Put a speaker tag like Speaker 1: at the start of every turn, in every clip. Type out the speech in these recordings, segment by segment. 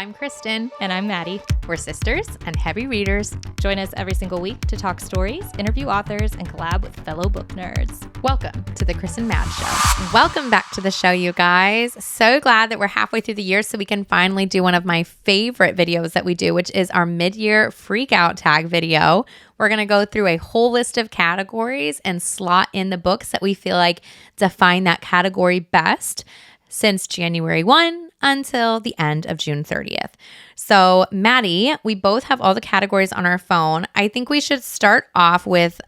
Speaker 1: I'm Kristen.
Speaker 2: And I'm Maddie.
Speaker 1: We're sisters and heavy readers.
Speaker 2: Join us every single week to talk stories, interview authors, and collab with fellow book nerds.
Speaker 1: Welcome to the Kristen Mad Show. Welcome back to the show, you guys. So glad that we're halfway through the year so we can finally do one of my favorite videos that we do, which is our Mid-Year Freakout Tag video. We're going to go through a whole list of categories and slot in the books that we feel like define that category best since January 1 until the end of June 30th. So, Maddie, we both have all the categories on our phone. I think we should start off with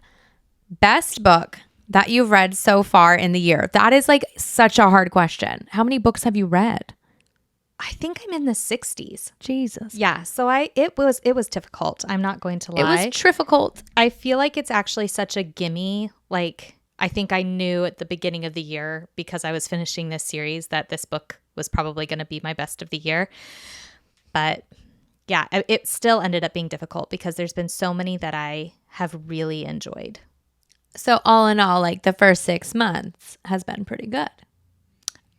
Speaker 1: best book that you've read so far in the year. That is like such a hard question. How many books have you read?
Speaker 2: I think I'm in the 60s.
Speaker 1: Jesus.
Speaker 2: Yeah, so it was difficult. I'm not going to lie.
Speaker 1: It was difficult.
Speaker 2: I feel like it's actually such a gimme. Like, I think I knew at the beginning of the year, because I was finishing this series, that this book was probably going to be my best of the year. But yeah, it still ended up being difficult because there's been so many that I have really enjoyed.
Speaker 1: So all in all, like the first 6 months has been pretty good.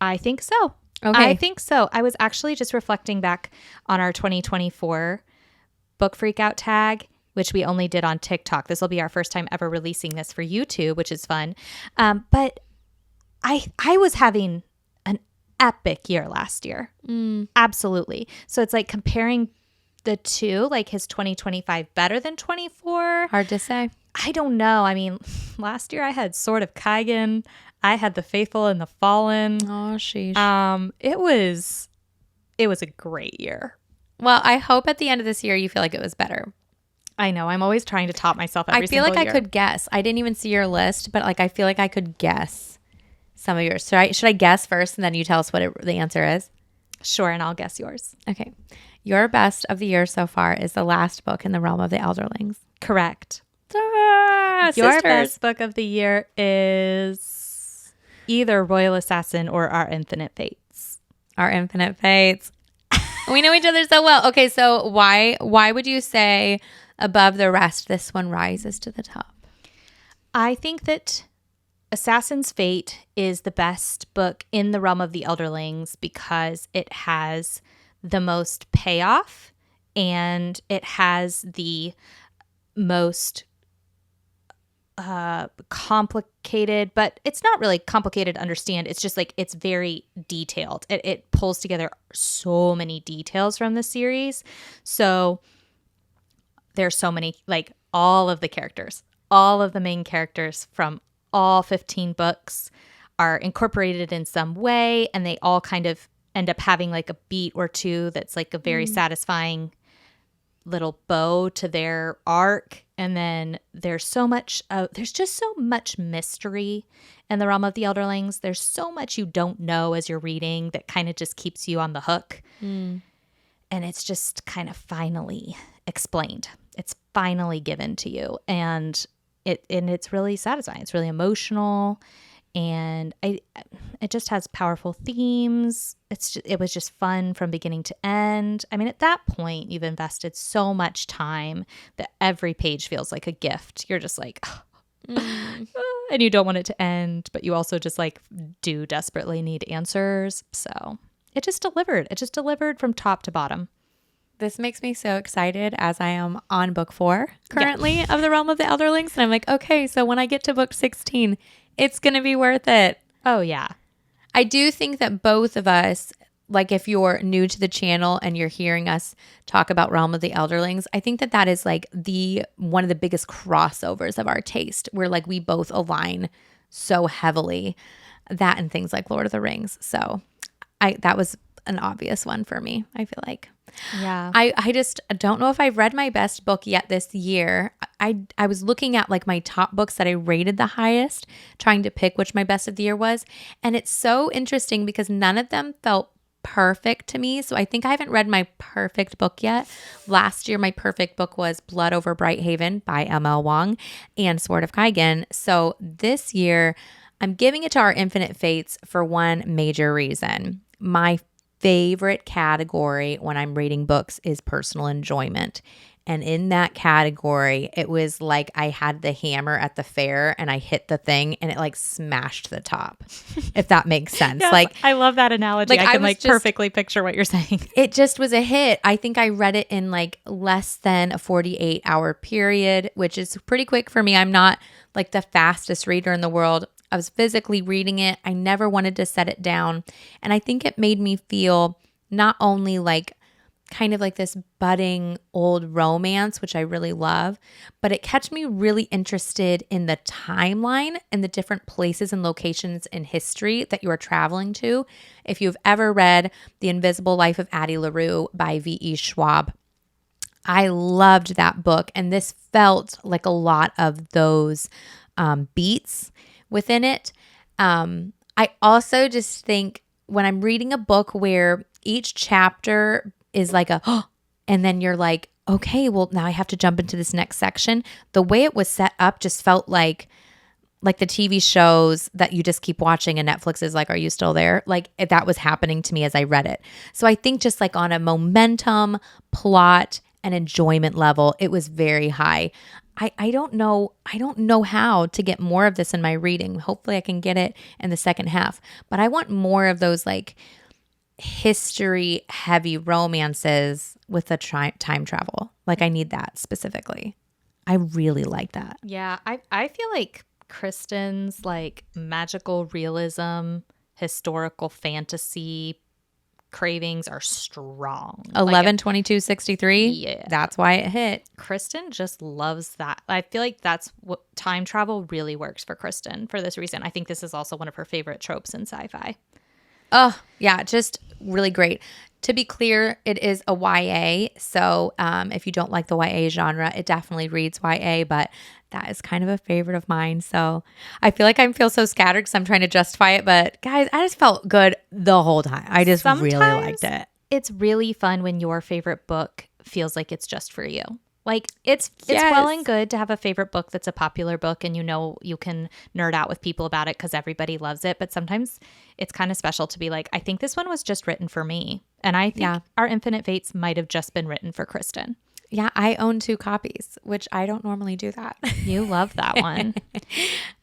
Speaker 2: I think so.
Speaker 1: Okay.
Speaker 2: I think so. I was actually just reflecting back on our 2024 Book Freakout Tag, which we only did on TikTok. This will be our first time ever releasing this for YouTube, which is fun. But I was having an epic year last year. Absolutely. So it's like comparing the two, like his 2025 better than 24.
Speaker 1: Hard to say.
Speaker 2: I don't know. I mean, last year I had Sword of Kaigen. I had The Faithful and the Fallen.
Speaker 1: Oh, sheesh.
Speaker 2: It was a great year.
Speaker 1: Well, I hope at the end of this year you feel like it was better.
Speaker 2: I know. I'm always trying to top myself every single year.
Speaker 1: I feel like I could guess. I didn't even see your list, but like I feel like I could guess some of yours. So should I guess first and then you tell us what the answer is?
Speaker 2: Sure, and I'll guess yours.
Speaker 1: Okay. Your best of the year so far is the last book in the realm of the Elderlings.
Speaker 2: Correct.
Speaker 1: Your
Speaker 2: Your best book of the year is either Royal Assassin or Our Infinite Fates.
Speaker 1: Our Infinite Fates. We know each other so well. Okay, so why would you say above the rest this one rises to the top?
Speaker 2: I think that Assassin's Fate is the best book in the realm of the Elderlings because it has the most payoff and it has the most complicated, but it's not really complicated to understand. It's just like it's very detailed. It pulls together so many details from the series. So there's so many, like all of the characters, all of the main characters from all 15 books are incorporated in some way, and they all kind of end up having like a beat or two that's like a very satisfying little bow to their arc. And then there's just so much mystery in the realm of the Elderlings. There's so much you don't know as you're reading that kind of just keeps you on the hook. And it's just kind of finally explained. It's finally given to you. And it's really satisfying. It's really emotional. And it just has powerful themes. It was just fun from beginning to end. I mean, at that point, you've invested so much time that every page feels like a gift. You're just like, and you don't want it to end, but you also just like do desperately need answers. So it just delivered. It just delivered from top to bottom.
Speaker 1: This makes me so excited as I am on book 4 currently of the realm of the Elderlings. And I'm like, okay, so when I get to book 16, it's going to be worth it.
Speaker 2: Oh, yeah.
Speaker 1: I do think that both of us, like if you're new to the channel and you're hearing us talk about Realm of the Elderlings, I think that is like one of the biggest crossovers of our taste, where like we both align so heavily, that and things like Lord of the Rings. So that was an obvious one for me, I feel like.
Speaker 2: Yeah.
Speaker 1: I just don't know if I've read my best book yet this year. I was looking at like my top books that I rated the highest, trying to pick which my best of the year was. And it's so interesting because none of them felt perfect to me. So I think I haven't read my perfect book yet. Last year, my perfect book was Blood Over Bright Haven by M.L. Wong and Sword of Kaigen. So this year, I'm giving it to Our Infinite Fates for one major reason. My favorite category when I'm reading books is personal enjoyment. And in that category, it was like I had the hammer at the fair and I hit the thing and it like smashed the top, if that makes sense.
Speaker 2: Yes,
Speaker 1: like
Speaker 2: I love that analogy. I can like perfectly picture what you're saying.
Speaker 1: It just was a hit. I think I read it in like less than a 48-hour period, which is pretty quick for me. I'm not like the fastest reader in the world. I was physically reading it. I never wanted to set it down. And I think it made me feel not only like kind of like this budding old romance, which I really love, but it kept me really interested in the timeline and the different places and locations in history that you are traveling to. If you've ever read The Invisible Life of Addie LaRue by V.E. Schwab, I loved that book. And this felt like a lot of those beats within it. I also just think when I'm reading a book where each chapter is like and then you're like, okay, well now I have to jump into this next section. The way it was set up just felt like the TV shows that you just keep watching and Netflix is like, are you still there? Like that was happening to me as I read it. So I think just like on a momentum, plot, and enjoyment level, it was very high. I don't know how to get more of this in my reading. Hopefully I can get it in the second half. But I want more of those like history heavy romances with a time travel. Like I need that specifically. I really like that.
Speaker 2: Yeah, I feel like Kristen's like magical realism, historical fantasy cravings are strong.
Speaker 1: 11, 22, 63.
Speaker 2: Yeah.
Speaker 1: That's why it hit.
Speaker 2: Kristen just loves that. I feel like that's what time travel really works for Kristen for this reason. I think this is also one of her favorite tropes in sci-fi.
Speaker 1: Oh, yeah, just really great. To be clear, it is a YA. So if you don't like the YA genre, it definitely reads YA, but that is kind of a favorite of mine. So I feel like I feel so scattered because I'm trying to justify it. But guys, I just felt good the whole time. I just really liked it.
Speaker 2: It's really fun when your favorite book feels like it's just for you. Like it's well and good to have a favorite book that's a popular book and you know you can nerd out with people about it because everybody loves it. But sometimes it's kind of special to be like, I think this one was just written for me. And I think Our Infinite Fates might have just been written for Kristen.
Speaker 1: Yeah, I own 2 copies, which I don't normally do that.
Speaker 2: You love that one.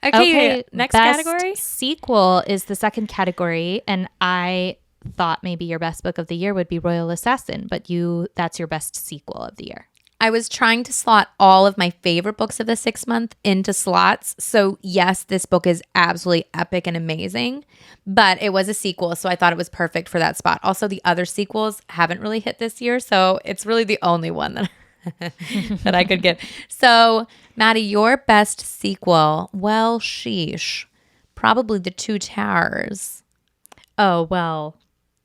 Speaker 1: Okay, next
Speaker 2: best
Speaker 1: category?
Speaker 2: Sequel is the second category. And I thought maybe your best book of the year would be Royal Assassin, but that's your best sequel of the year.
Speaker 1: I was trying to slot all of my favorite books of the 6 month into slots. So yes, this book is absolutely epic and amazing, but it was a sequel. So I thought it was perfect for that spot. Also, the other sequels haven't really hit this year. So it's really the only one that, that I could give. So Maddie, your best sequel, well, sheesh, probably The Two Towers.
Speaker 2: Oh, well,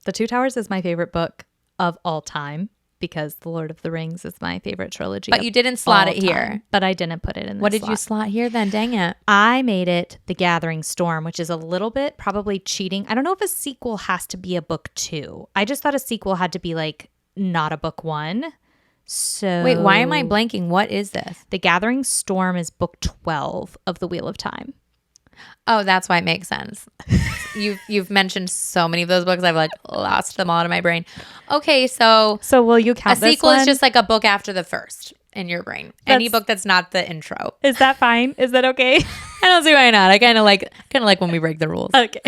Speaker 2: The Two Towers is my favorite book of all time. Because The Lord of the Rings is my favorite trilogy.
Speaker 1: But you didn't slot it here.
Speaker 2: But I didn't put it in this
Speaker 1: What did you slot here then? Dang it.
Speaker 2: I made it The Gathering Storm, which is a little bit probably cheating. I don't know if a sequel has to be a book 2. I just thought a sequel had to be like not a book 1. So
Speaker 1: wait, why am I blanking? What is this?
Speaker 2: The Gathering Storm is book 12 of The Wheel of Time.
Speaker 1: Oh, that's why it makes sense. You've mentioned so many of those books. I've like lost them all out of my brain. Okay, so
Speaker 2: will you count
Speaker 1: a sequel is just like a book after the first in your brain. Any book that's not the intro.
Speaker 2: Is that fine? Is that okay?
Speaker 1: I don't see why not. I kind of like when we break the rules.
Speaker 2: Okay.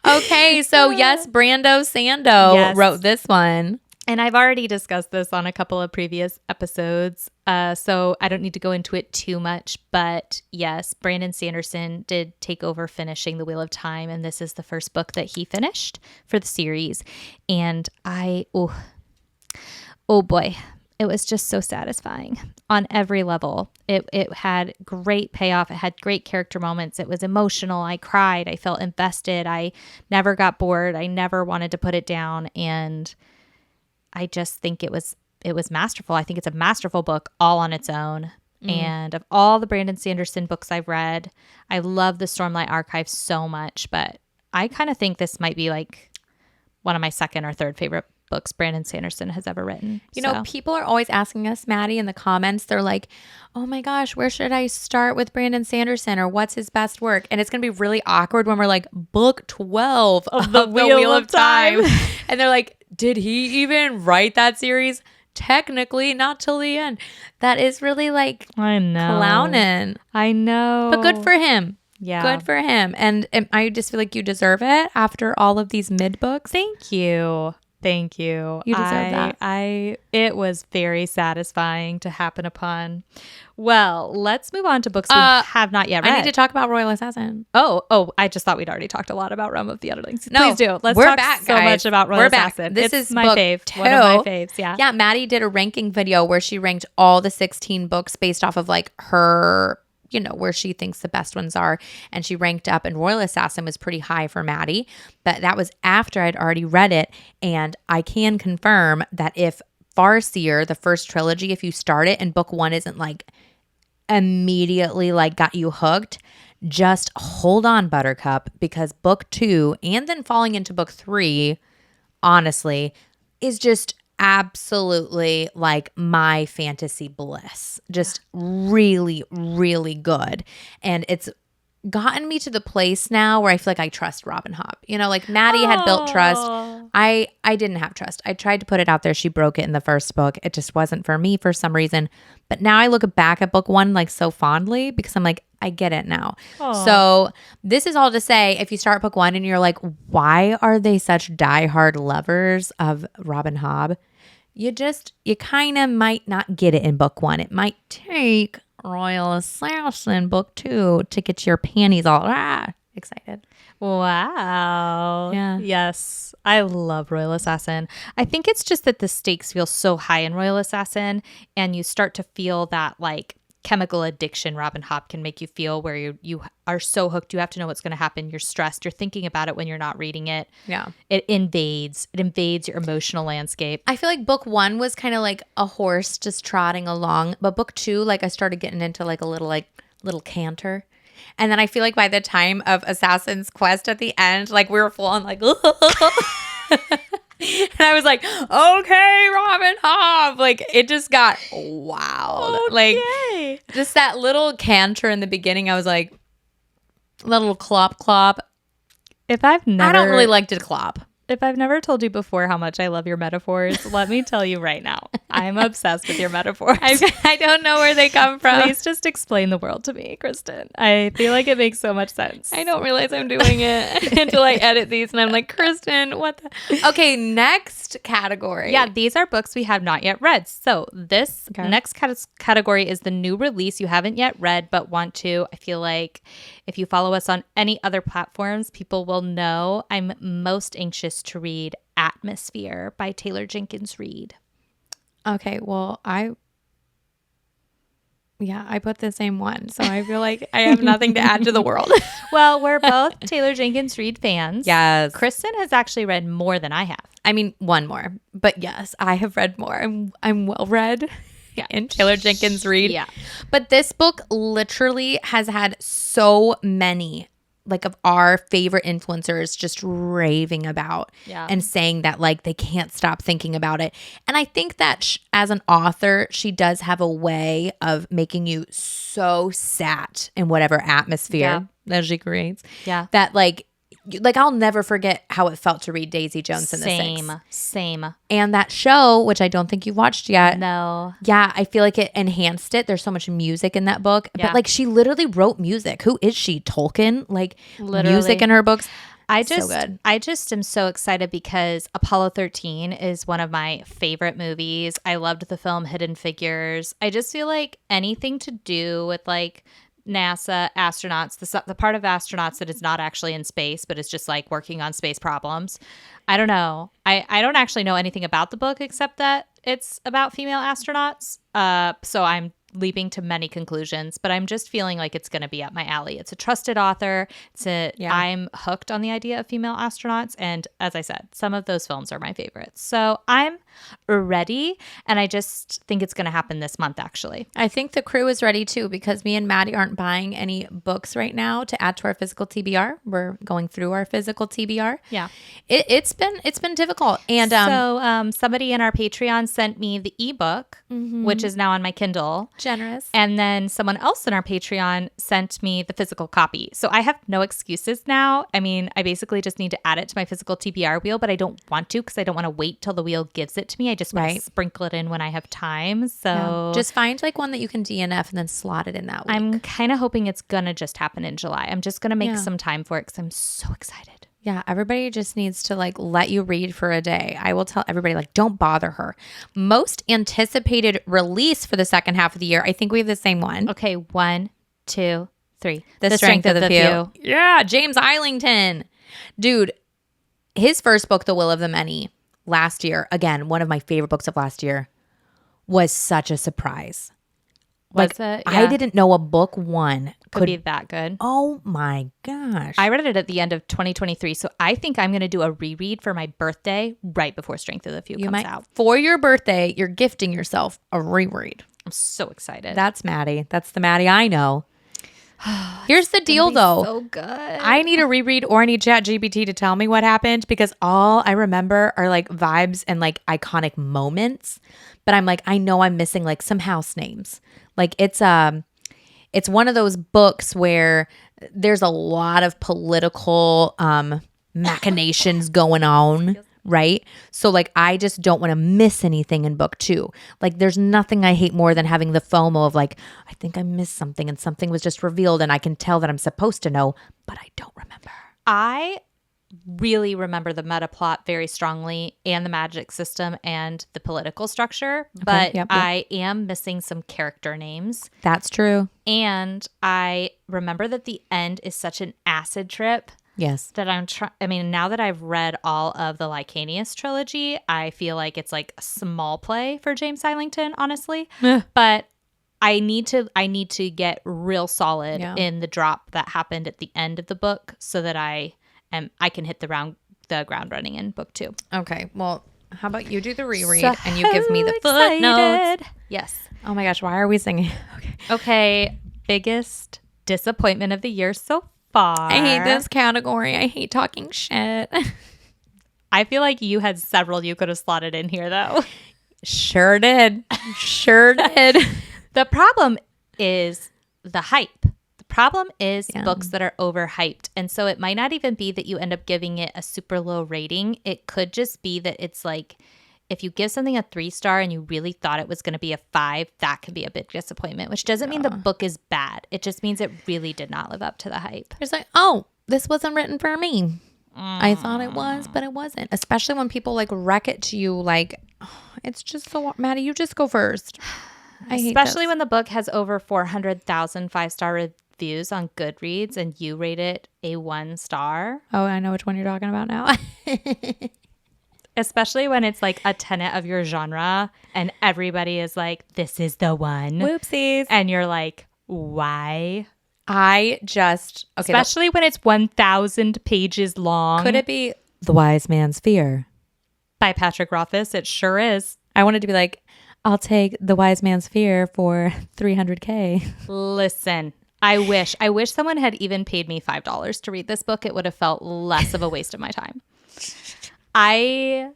Speaker 1: Okay, so yes, Brando Sando wrote this one.
Speaker 2: And I've already discussed this on a couple of previous episodes, so I don't need to go into it too much. But yes, Brandon Sanderson did take over finishing The Wheel of Time, and this is the first book that he finished for the series. And oh boy, it was just so satisfying on every level. It had great payoff. It had great character moments. It was emotional. I cried. I felt invested. I never got bored. I never wanted to put it down. And I just think it was masterful. I think it's a masterful book all on its own. And of all the Brandon Sanderson books I've read, I love the Stormlight Archive so much, but I kind of think this might be like one of my second or third favorite books Brandon Sanderson has ever written.
Speaker 1: You know, people are always asking us, Maddie, in the comments, they're like, oh my gosh, where should I start with Brandon Sanderson or what's his best work? And it's going to be really awkward when we're like, book 12 of the Wheel of Time. And they're like, did he even write that series? technically not till the end. That is really like
Speaker 2: I know.
Speaker 1: clowning.
Speaker 2: I know.
Speaker 1: But good for him.
Speaker 2: Yeah.
Speaker 1: Good for him. And I just feel like you deserve it after all of these mid books.
Speaker 2: Thank you. Thank you.
Speaker 1: You deserve that.
Speaker 2: It was very satisfying to happen upon. Well, let's move on to books we have not yet read.
Speaker 1: I need to talk about Royal Assassin.
Speaker 2: Oh, I just thought we'd already talked a lot about Realm of the Underlings.
Speaker 1: No,
Speaker 2: please do. Let's
Speaker 1: we're
Speaker 2: talk
Speaker 1: back,
Speaker 2: so
Speaker 1: guys.
Speaker 2: much about Royal
Speaker 1: We're back.
Speaker 2: Assassin.
Speaker 1: This
Speaker 2: It's
Speaker 1: is
Speaker 2: my
Speaker 1: book
Speaker 2: fave.
Speaker 1: 2.
Speaker 2: One of my faves, yeah.
Speaker 1: Yeah, Maddie did a ranking video where she ranked all the 16 books based off of like her, you know, where she thinks the best ones are. And she ranked up, and Royal Assassin was pretty high for Maddie. But that was after I'd already read it. And I can confirm that if Farseer, the first trilogy, if you start it and book 1 isn't like immediately like got you hooked, just hold on, Buttercup, because book 2 and then falling into book 3, honestly, is just absolutely like my fantasy bliss. Just really, really good. And it's gotten me to the place now where I feel like I trust Robin Hobb. You know, like Maddie had built trust. I didn't have trust. I tried to put it out there. She broke it in the first book. It just wasn't for me for some reason. But now I look back at book 1 like so fondly because I'm like, I get it now. So this is all to say, if you start book 1 and you're like, why are they such diehard lovers of Robin Hobb? You kind of might not get it in book 1. It might take Royal Assassin book 2 to get your panties all excited.
Speaker 2: Wow.
Speaker 1: Yeah.
Speaker 2: Yes. I love Royal Assassin. I think it's just that the stakes feel so high in Royal Assassin, and you start to feel that like chemical addiction Robin Hobb can make you feel, where you are so hooked. You have to know what's going to happen. You're stressed. You're thinking about it when you're not reading it.
Speaker 1: Yeah.
Speaker 2: It invades your emotional landscape.
Speaker 1: I feel like book 1 was kind of like a horse just trotting along, but book 2, like I started getting into like a little canter. And then I feel like by the time of Assassin's Quest at the end, like we were full on like, and I was like, okay, Robin Hobb. Like it just got wild.
Speaker 2: Okay.
Speaker 1: Like just that little canter in the beginning, I was like, little clop clop.
Speaker 2: If I've never
Speaker 1: I don't really like to clop.
Speaker 2: If I've never told you before how much I love your metaphors, let me tell you right now. I'm obsessed with your metaphors.
Speaker 1: I don't know where they come from.
Speaker 2: Please just explain the world to me, Kristen. I feel like it makes so much sense.
Speaker 1: I don't realize I'm doing it until I edit these and I'm like, Kristen, what the? Okay, next category.
Speaker 2: Yeah, these are books we have not yet read. So this next category is the new release you haven't yet read but want to. I feel like if you follow us on any other platforms, people will know I'm most anxious to read Atmosphere by Taylor Jenkins Reid.
Speaker 1: Okay, well, I put the same one. So I feel like I have nothing to add to the world.
Speaker 2: Well, we're both Taylor Jenkins Reid fans.
Speaker 1: Yes.
Speaker 2: Kristen has actually read more than I have.
Speaker 1: I mean, one more. But yes, I have read more. I'm well read. Yeah, in Taylor Jenkins Reid.
Speaker 2: Yeah.
Speaker 1: But this book literally has had so many like of our favorite influencers just raving about and saying that like they can't stop thinking about it. And I think that as an author, she does have a way of making you so sat in whatever atmosphere that she creates.
Speaker 2: Yeah.
Speaker 1: That like I'll never forget how it felt to read Daisy Jones in the Six.
Speaker 2: Same.
Speaker 1: And that show, which I don't think you've watched yet.
Speaker 2: No.
Speaker 1: Yeah, I feel like it enhanced it. There's so much music in that book.
Speaker 2: Yeah.
Speaker 1: But like she literally wrote music. Who is she? Tolkien? Like
Speaker 2: Literally.
Speaker 1: Music in her books.
Speaker 2: I
Speaker 1: So good.
Speaker 2: just am so excited because Apollo 13 is one of my favorite movies. I loved the film Hidden Figures. I just feel like anything to do with like NASA, astronauts, the part of astronauts that is not actually in space, but is just like working on space problems. I don't know. I don't actually know anything about the book except that it's about female astronauts. So I'm leaping to many conclusions, but I'm just feeling like it's going to be up my alley. It's a trusted author. I'm hooked on the idea of female astronauts. And as I said, some of those films are my favorites. So I'm ready. And I just think it's going to happen this month, actually.
Speaker 1: I think the crew is ready too because me and Maddie aren't buying any books right now to add to our physical TBR. We're going through our physical TBR.
Speaker 2: Yeah.
Speaker 1: It's been difficult. And
Speaker 2: so somebody in our Patreon sent me the ebook, which is now on my Kindle.
Speaker 1: generous.
Speaker 2: And then someone else in our Patreon sent me the physical copy. So I have no excuses now. I mean, I basically just need to add it to my physical TBR wheel, but I don't want to because I don't want to wait till the wheel gives it to me. I just want to sprinkle it in when I have time. So
Speaker 1: just find like one that you can DNF and then slot it in that week.
Speaker 2: I'm kind of hoping it's going to just happen in July. I'm just going to make some time for it because I'm so excited.
Speaker 1: Yeah, everybody just needs to like let you read for a day. I will tell everybody like don't bother her. Most anticipated release for the second half of the year. I think we have the same one.
Speaker 2: Okay, 1, 2, 3.
Speaker 1: The Strength of the Few. Yeah, James Islington. Dude, his first book, The Will of the Many, last year, again, one of my favorite books of last year, was such a surprise.
Speaker 2: Was it? Yeah.
Speaker 1: I didn't know a book one
Speaker 2: could be that good.
Speaker 1: Oh my gosh.
Speaker 2: I read it at the end of 2023, so I think I'm going to do a reread for my birthday right before Strength of the Few comes out.
Speaker 1: For your birthday, you're gifting yourself a reread.
Speaker 2: I'm so excited.
Speaker 1: That's Maddie. That's the Maddie I know. Here's the deal, though.
Speaker 2: So good.
Speaker 1: I need a reread or I need ChatGPT to tell me what happened because all I remember are like vibes and like iconic moments. But I'm like, I know I'm missing like some house names. Like it's one of those books where there's a lot of political machinations going on. Right? So like, I just don't want to miss anything in book 2. Like there's nothing I hate more than having the FOMO of like, I think I missed something and something was just revealed and I can tell that I'm supposed to know, but I don't remember.
Speaker 2: I really remember the meta plot very strongly and the magic system and the political structure, but I am missing some character names.
Speaker 1: That's true.
Speaker 2: And I remember that the end is such an acid trip.
Speaker 1: Yes.
Speaker 2: That now that I've read all of the Lycanius trilogy, I feel like it's like a small play for James Islington, honestly. But I need to get real solid in the drop that happened at the end of the book so that I can hit the ground running in book 2.
Speaker 1: Okay. Well, how about you do the reread and you give me the footnotes?
Speaker 2: Yes.
Speaker 1: Oh my gosh, why are we singing?
Speaker 2: Okay. Biggest disappointment of the year so far.
Speaker 1: I hate this category. I hate talking shit.
Speaker 2: I feel like you had several you could have slotted in here, though.
Speaker 1: Sure did. Sure did.
Speaker 2: The problem is the hype. The problem is books that are overhyped. And so it might not even be that you end up giving it a super low rating. It could just be that it's like, if you give something a 3-star and you really thought it was going to be a 5, that could be a big disappointment, which doesn't mean the book is bad. It just means it really did not live up to the hype.
Speaker 1: It's like, oh, this wasn't written for me. I thought it was, but it wasn't. Especially when people like wreck it to you like, oh, it's just so, Maddie, you just go first. I hate
Speaker 2: Especially when the book has over 400,000 5-star reviews on Goodreads and you rate it a 1 star.
Speaker 1: Oh, I know which one you're talking about now.
Speaker 2: Especially when it's like a tenet of your genre and everybody is like, this is the one.
Speaker 1: Whoopsies.
Speaker 2: And you're like, why?
Speaker 1: Especially
Speaker 2: when it's 1,000 pages long.
Speaker 1: Could it be The Wise Man's Fear?
Speaker 2: By Patrick Rothfuss? It sure is.
Speaker 1: I wanted to be like, I'll take The Wise Man's Fear for $300K.
Speaker 2: Listen, I wish someone had even paid me $5 to read this book. It would have felt less of a waste of my time. I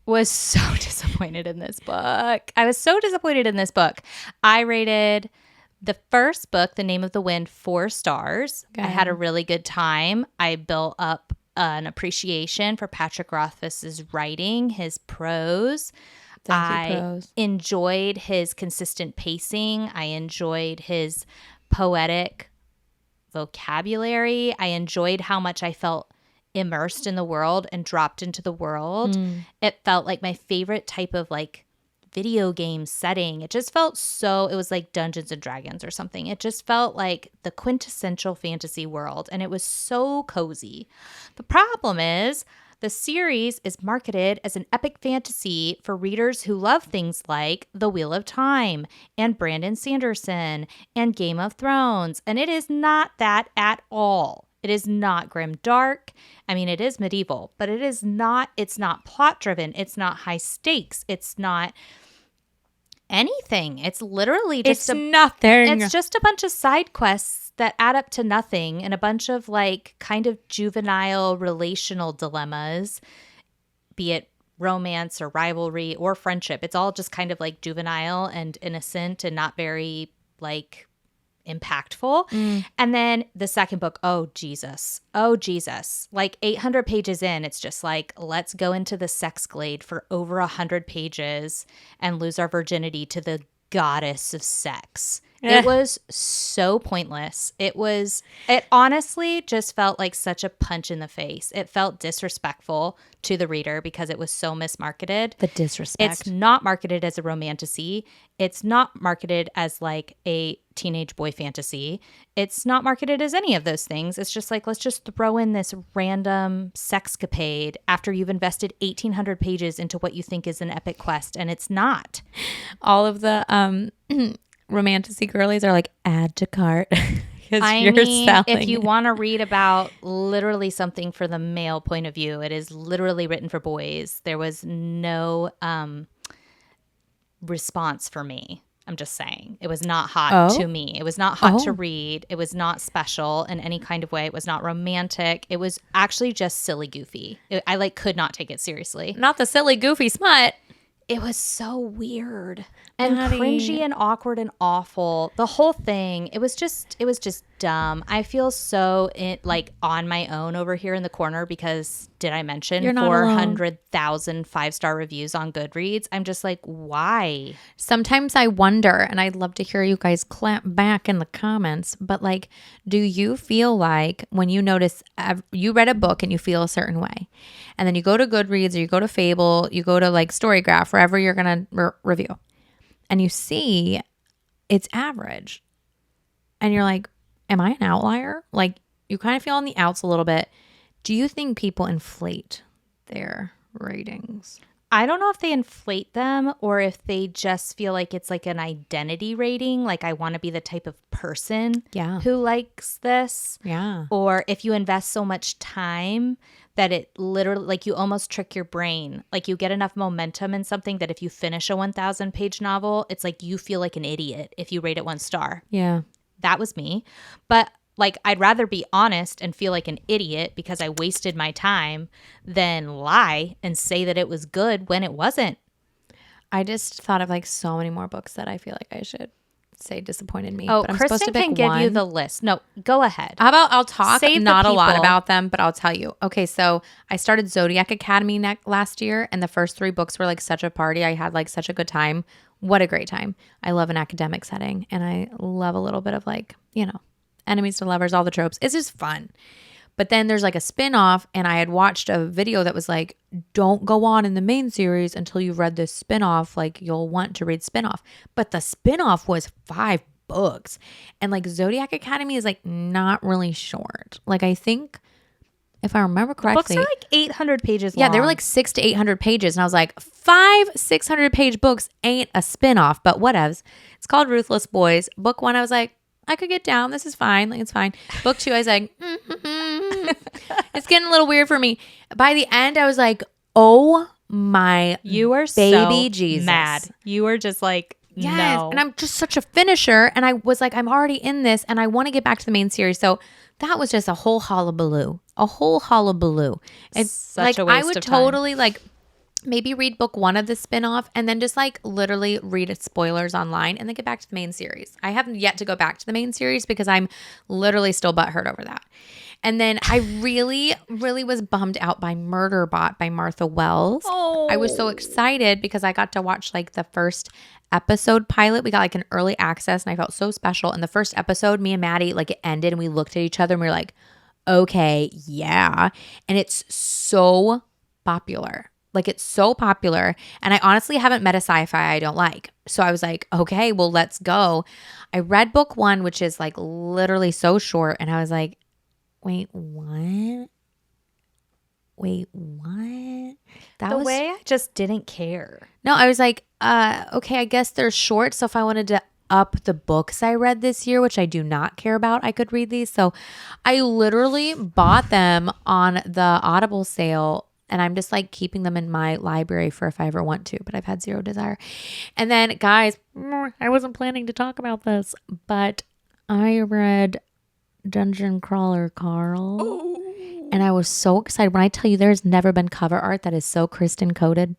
Speaker 2: was so disappointed in this book. I rated the first book, The Name of the Wind, 4 stars. Okay. I had a really good time. I built up an appreciation for Patrick Rothfuss's writing, his prose. I enjoyed his consistent pacing. I enjoyed his poetic vocabulary. I enjoyed how much I felt immersed in the world and dropped into the world. It felt like my favorite type of like video game setting. It just felt it was like Dungeons and Dragons or something. It just felt like the quintessential fantasy world and it was so cozy. The problem is the series is marketed as an epic fantasy for readers who love things like The Wheel of Time and Brandon Sanderson and Game of Thrones. And it is not that at all. It is not grim dark. I mean, it is medieval, but it's not plot driven. It's not high stakes. It's not anything. It's literally just
Speaker 1: nothing.
Speaker 2: It's just a bunch of side quests that add up to nothing and a bunch of like kind of juvenile relational dilemmas, be it romance or rivalry or friendship. It's all just kind of like juvenile and innocent and not very like impactful. And then the second book, oh Jesus, like 800 pages in, it's just like, let's go into the sex glade for over 100 pages and lose our virginity to the goddess of sex. It was so pointless. It honestly just felt like such a punch in the face. It felt disrespectful to the reader because it was so mismarketed.
Speaker 1: The disrespect.
Speaker 2: It's not marketed as a romantasy. It's not marketed as like a teenage boy fantasy. It's not marketed as any of those things. It's just like, let's just throw in this random sexcapade after you've invested 1,800 pages into what you think is an epic quest, and it's not.
Speaker 1: All of the romantasy girlies are like, add to cart.
Speaker 2: If you want to read about literally something for the male point of view, it is literally written for boys. There was no response for me. I'm just saying. It was not hot to me. It was not hot to read. It was not special in any kind of way. It was not romantic. It was actually just silly goofy. I could not take it seriously.
Speaker 1: Not the silly goofy smut.
Speaker 2: It was so weird and cringy and awkward and awful. The whole thing, it was just dumb. I feel so on my own over here in the corner because did I mention 400,000 5-star reviews on Goodreads? I'm just like, why?
Speaker 1: Sometimes I wonder, and I'd love to hear you guys clap back in the comments, but like, do you feel like when you notice you read a book and you feel a certain way, and then you go to Goodreads or you go to Fable, you go to like Storygraph, wherever you're going to review, and you see it's average, and you're like, am I an outlier? Like, you kind of feel on the outs a little bit. Do you think people inflate their ratings?
Speaker 2: I don't know if they inflate them or if they just feel like it's like an identity rating. Like, I want to be the type of person who likes this.
Speaker 1: Yeah.
Speaker 2: Or if you invest so much time that it literally, like, you almost trick your brain. Like, you get enough momentum in something that if you finish a 1,000-page novel, it's like you feel like an idiot if you rate it 1 star.
Speaker 1: Yeah.
Speaker 2: That was me. But like, I'd rather be honest and feel like an idiot because I wasted my time than lie and say that it was good when it wasn't.
Speaker 1: I just thought of like so many more books that I feel like I should say disappointed me.
Speaker 2: Oh,
Speaker 1: but I'm
Speaker 2: Kristen
Speaker 1: supposed to
Speaker 2: can give you the list. No, go ahead.
Speaker 1: How about I'll talk
Speaker 2: Save
Speaker 1: not a lot
Speaker 2: people.
Speaker 1: about them, but I'll tell you. Okay, so I started Zodiac Academy last year, and the first 3 books were like such a party. I had like such a good time. What a great time. I love an academic setting, and I love a little bit of like, enemies to lovers, all the tropes. It's just fun. But then there's like a spin-off, and I had watched a video that was like, don't go on in the main series until you've read this spin-off. Like, you'll want to read spin-off. But the spin-off was 5 books. And like Zodiac Academy is like not really short. Like, I think if I remember correctly,
Speaker 2: The books are like 800 pages long.
Speaker 1: Yeah, they were like 600 to 800 pages. And I was like, 5 600-page books ain't a spin-off, but whatevs. It's called Ruthless Boys. Book 1, I was like, I could get down. This is fine. Like, it's fine. Book 2, I was like, it's getting a little weird for me. By the end, I was like, oh my
Speaker 2: You were
Speaker 1: baby
Speaker 2: so
Speaker 1: Jesus.
Speaker 2: mad. You were just like,
Speaker 1: Yes.
Speaker 2: no.
Speaker 1: And I'm just such a finisher. And I was like, I'm already in this and I want to get back to the main series. So that was just a whole hullabaloo. It's
Speaker 2: Such
Speaker 1: like,
Speaker 2: a waste
Speaker 1: I would
Speaker 2: of time.
Speaker 1: totally like maybe read book 1 of the spinoff and then just like literally read spoilers online and then get back to the main series. I haven't yet to go back to the main series because I'm literally still butthurt over that. And then I really, really was bummed out by Murder Bot by Martha Wells.
Speaker 2: Oh.
Speaker 1: I was so excited because I got to watch like the first episode pilot. We got like an early access and I felt so special. And the first episode, me and Maddie, like it ended and we looked at each other and we were like, okay, yeah. And it's so popular. Like, it's so popular. And I honestly haven't met a sci-fi I don't like. So I was like, okay, well, let's go. I read book 1, which is like literally so short. And I was like, wait, what?
Speaker 2: The way I just didn't care.
Speaker 1: No, I was like, okay, I guess they're short. So if I wanted to up the books I read this year, which I do not care about, I could read these. So I literally bought them on the Audible sale. And I'm just like keeping them in my library for if I ever want to, but I've had zero desire. And then, guys, I wasn't planning to talk about this, but I read Dungeon Crawler Carl. And I was so excited. When I tell you there's never been cover art that is so Kristen coded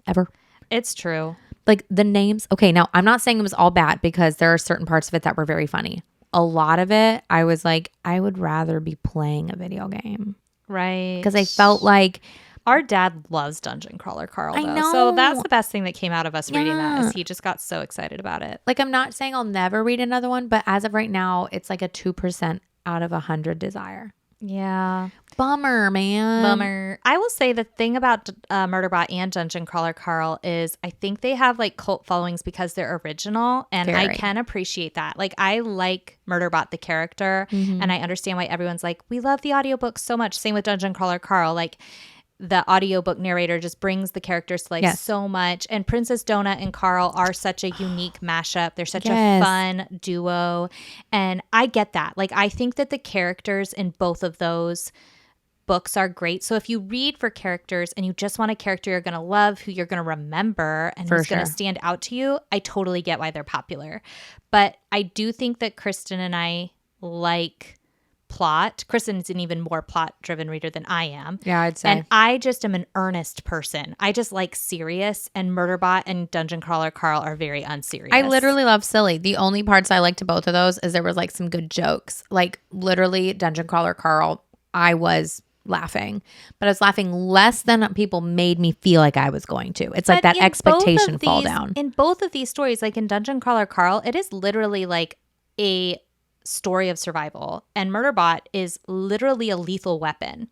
Speaker 1: ever.
Speaker 2: It's true.
Speaker 1: Like the names. Okay, now I'm not saying it was all bad because there are certain parts of it that were very funny. A lot of it, I was like, I would rather be playing a video game.
Speaker 2: Right.
Speaker 1: Because I felt like
Speaker 2: our dad loves Dungeon Crawler Carl, though.
Speaker 1: I know.
Speaker 2: So that's the best thing that came out of us reading that
Speaker 1: Yeah.
Speaker 2: is he just got so excited about it.
Speaker 1: like I'm not saying I'll never read another one, but as of right now, it's like a 2% out of 100 desire.
Speaker 2: Yeah.
Speaker 1: Bummer, man.
Speaker 2: Bummer. I will say the thing about Murderbot and Dungeon Crawler Carl is I think they have like cult followings because they're original, and I
Speaker 1: Very.
Speaker 2: can appreciate that. Like I like Murderbot the character, and I understand why everyone's like, we love the audiobook so much. Same with Dungeon Crawler Carl. Like the audiobook narrator just brings the characters to life
Speaker 1: Yes.
Speaker 2: so much. And Princess Donut and Carl are such a unique mashup. They're such
Speaker 1: Yes.
Speaker 2: a fun duo. And I get that. Like I think that the characters in both of those books are great. So if you read for characters and you just want a character you're going to love, who you're going to remember, and
Speaker 1: For
Speaker 2: who's going to
Speaker 1: sure.
Speaker 2: stand out to you, I totally get why they're popular. But I do think that Kristen and I like plot. Kristen's an even more plot-driven reader than I am.
Speaker 1: Yeah, I'd say.
Speaker 2: And I just am an earnest person. I just like serious, and Murderbot and Dungeon Crawler Carl are very unserious.
Speaker 1: I literally love silly. The only parts I liked to both of those is there was like some good jokes. Like literally Dungeon Crawler Carl, I was laughing, but I was laughing less than people made me feel like I was going to. It's like
Speaker 2: But
Speaker 1: that
Speaker 2: in
Speaker 1: expectation
Speaker 2: both of
Speaker 1: fall
Speaker 2: these-
Speaker 1: down.
Speaker 2: In both of these stories, like in Dungeon Crawler Carl, it is literally like a story of survival, and Murderbot is literally a lethal weapon.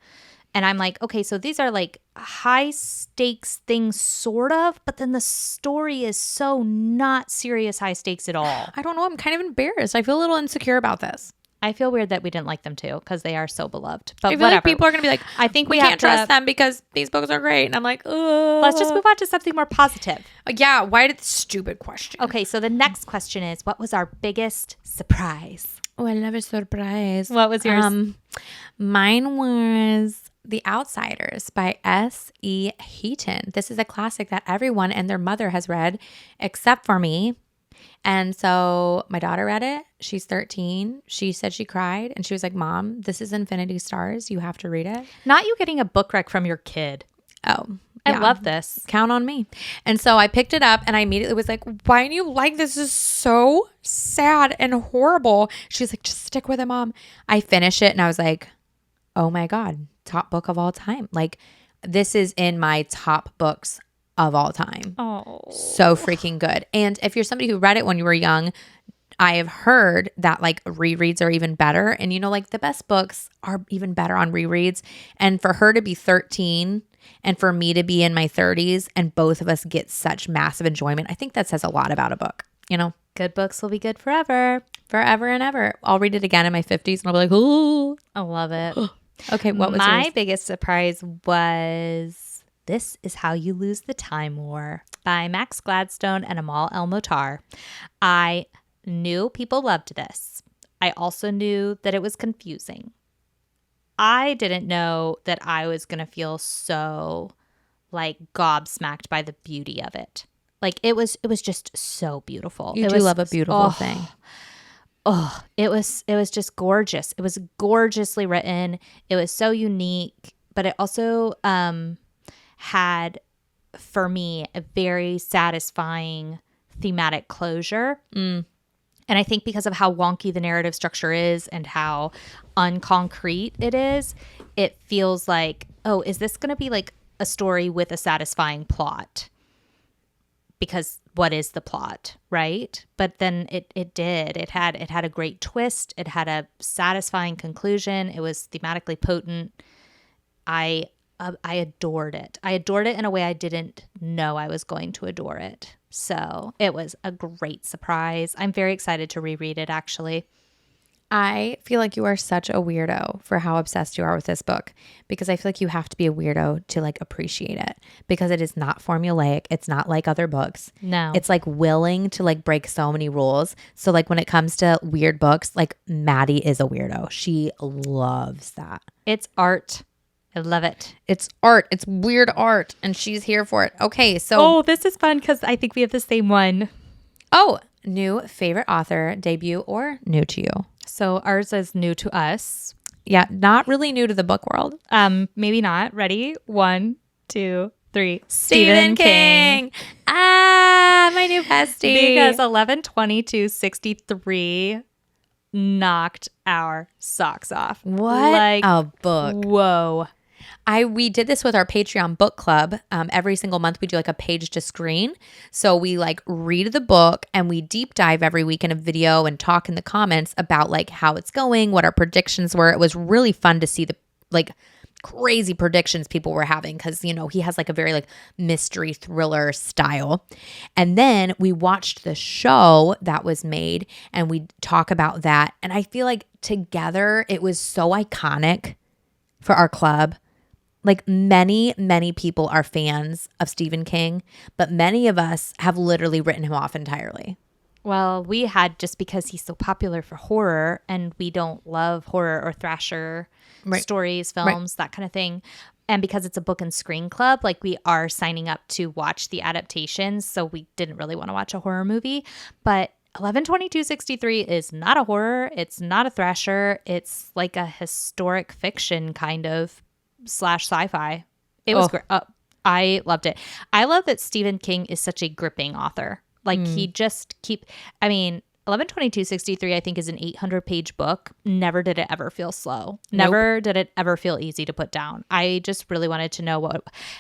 Speaker 2: And I'm like, okay, so these are like high stakes things, sort of, but then the story is so not serious high stakes at all.
Speaker 1: I don't know. I'm kind of embarrassed. I feel a little insecure about this.
Speaker 2: I feel weird that we didn't like them too because they are so beloved. But
Speaker 1: I feel
Speaker 2: whatever.
Speaker 1: like people are going to be like,
Speaker 2: I think
Speaker 1: we
Speaker 2: have
Speaker 1: can't trust them because these books are great. And I'm like,
Speaker 2: Let's just move on to something more positive.
Speaker 1: Yeah, why did stupid question?
Speaker 2: Okay, so the next question is, what was our biggest surprise?
Speaker 1: Oh, I love a surprise.
Speaker 2: What was yours?
Speaker 1: Mine was The Outsiders by S.E. Heaton. This is a classic that everyone and their mother has read except for me. And so my daughter read it. She's 13. She said she cried and she was like, Mom, this is Infinity Stars. You have to read it.
Speaker 2: Not you getting a book rec from your kid.
Speaker 1: Oh,
Speaker 2: I
Speaker 1: yeah.
Speaker 2: love this.
Speaker 1: Count on me. And so I picked it up and I immediately was like, why do you like this? This is so sad and horrible. She was like, just stick with it, Mom. I finished it and I was like, oh my God, top book of all time. Like this is in my top books of all time.
Speaker 2: Oh.
Speaker 1: So freaking good. And if you're somebody who read it when you were young, I have heard that like rereads are even better. And you know, like the best books are even better on rereads. And for her to be 13 and for me to be in my 30s and both of us get such massive enjoyment, I think that says a lot about a book, you know?
Speaker 2: Good books will be good forever.
Speaker 1: Forever and ever. I'll read it again in my 50s and I'll be like, ooh.
Speaker 2: I love it.
Speaker 1: Okay, what was
Speaker 2: my
Speaker 1: yours?
Speaker 2: biggest surprise was This Is How You Lose the Time War by Max Gladstone and Amal El-Motar. I knew people loved this. I also knew that it was confusing. I didn't know that I was going to feel so like gobsmacked by the beauty of it. Like it was just so beautiful.
Speaker 1: You
Speaker 2: It
Speaker 1: do
Speaker 2: was-
Speaker 1: love a beautiful thing.
Speaker 2: Oh, it was just gorgeous. It was gorgeously written. It was so unique, but it also had for me a very satisfying thematic closure. And I think because of how wonky the narrative structure is and how unconcrete it is, it feels like, oh, is this going to be like a story with a satisfying plot? Because what is the plot, right? But then it did. It had a great twist. It had a satisfying conclusion. It was thematically potent. I adored it. I adored it in a way I didn't know I was going to adore it. So it was a great surprise. I'm very excited to reread it, actually.
Speaker 1: I feel like you are such a weirdo for how obsessed you are with this book because I feel like you have to be a weirdo to like appreciate it because it is not formulaic. It's not like other books.
Speaker 2: No.
Speaker 1: It's like willing to like break so many rules. So like when it comes to weird books, like Maddie is a weirdo. She loves that.
Speaker 2: It's art. I love it.
Speaker 1: It's art. It's weird art and she's here for it. Okay, so
Speaker 2: Oh, this is fun because I think we have the same one.
Speaker 1: new favorite author, debut or new to you?
Speaker 2: So ours is new to us.
Speaker 1: Yeah, not really new to the book world.
Speaker 2: Maybe not. Ready? 1, 2, 3.
Speaker 1: Stephen King. Ah, my new bestie.
Speaker 2: Because 11/22/63 knocked our socks off.
Speaker 1: What
Speaker 2: Like
Speaker 1: a book.
Speaker 2: Whoa.
Speaker 1: We did this with our Patreon book club. Every single month we do like a page to screen. So we like read the book and we deep dive every week in a video and talk in the comments about like how it's going, what our predictions were. It was really fun to see the like crazy predictions people were having because, you know, he has like a very like mystery thriller style. And then we watched the show that was made and we talk about that. And I feel like together it was so iconic for our club. Like many people are fans of Stephen King, but many of us have literally written him off entirely.
Speaker 2: Well, we had, just because he's so popular for horror and we don't love horror or thrasher stories, films, that kind of thing. And because it's a book and screen club, like we are signing up to watch the adaptations. So we didn't really want to watch a horror movie. But 11/22/63 is not a horror. It's not a thrasher. It's like a historic fiction kind of / sci-fi. It was great. I loved it. I love that Stephen King is such a gripping author. Like he just 11/22/63 I think is an 800-page book. Never did it ever feel slow. Never did it ever feel easy to put down. I just really wanted to know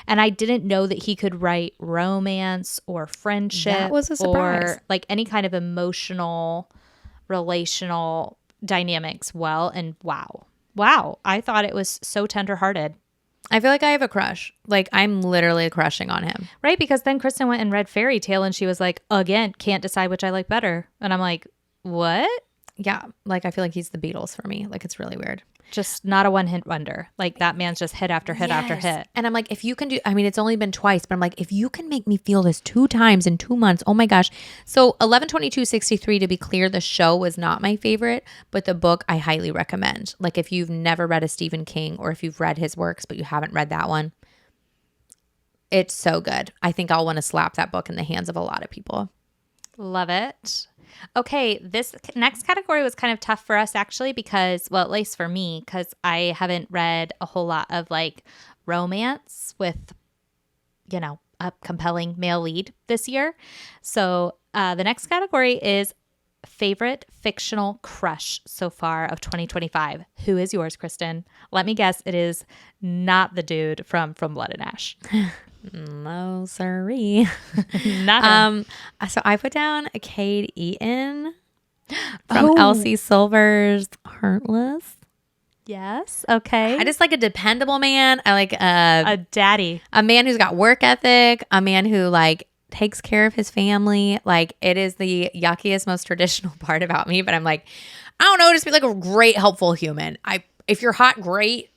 Speaker 2: and I didn't know that he could write romance or friendship.
Speaker 1: That was a surprise.
Speaker 2: Or like any kind of emotional, relational dynamics well. And wow, I thought it was so tenderhearted.
Speaker 1: I feel like I have a crush. Like I'm literally crushing on him.
Speaker 2: Right, because then Kristen went and read Fairy Tale and she was like, again, can't decide which I like better. And I'm like, what?
Speaker 1: Yeah, like I feel like he's the Beatles for me. Like it's really weird.
Speaker 2: Just not a one-hit wonder. Like that man's just hit after hit after hit.
Speaker 1: And I'm like, if you can do, I mean, it's only been twice, but I'm like, if you can make me feel this 2 times in 2 months, oh my gosh. So 11/22/63, to be clear, the show was not my favorite, but the book I highly recommend. Like if you've never read a Stephen King or if you've read his works, but you haven't read that one, it's so good. I think I'll want to slap that book in the hands of a lot of people.
Speaker 2: Love it. Okay, this next category was kind of tough for us actually because, well, at least for me, because I haven't read a whole lot of like romance with, you know, a compelling male lead this year. So the next category is favorite fictional crush so far of 2025. Who is yours, Kristen? Let me guess, it is not the dude from Blood and Ash.
Speaker 1: No, sorry.
Speaker 2: Not him.
Speaker 1: So I put down Cade Eaton from Elsie Silver's Heartless.
Speaker 2: Yes. Okay.
Speaker 1: I just like a dependable man. I like
Speaker 2: a daddy.
Speaker 1: A man who's got work ethic, a man who like takes care of his family. Like it is the yuckiest, most traditional part about me, but I'm like, I don't know, just be like a great, helpful human. If you're hot, great.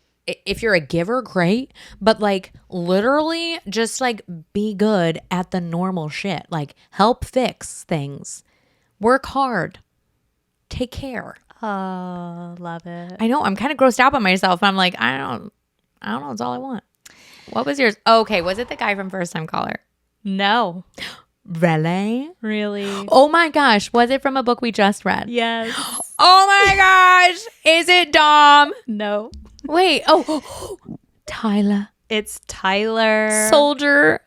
Speaker 1: If you're a giver, great. But like literally just like be good at the normal shit. Like help fix things. Work hard. Take care.
Speaker 2: Oh, love it.
Speaker 1: I know. I'm kind of grossed out by myself. I'm like, I don't know. It's all I want. What was yours? Okay. Was it the guy from First Time Caller?
Speaker 2: No.
Speaker 1: Really?
Speaker 2: Really?
Speaker 1: Oh my gosh. Was it from a book we just read?
Speaker 2: Yes.
Speaker 1: Oh my gosh. Is it Dom?
Speaker 2: No.
Speaker 1: Wait. Oh. Tyler.
Speaker 2: It's Tyler.
Speaker 1: Soldier.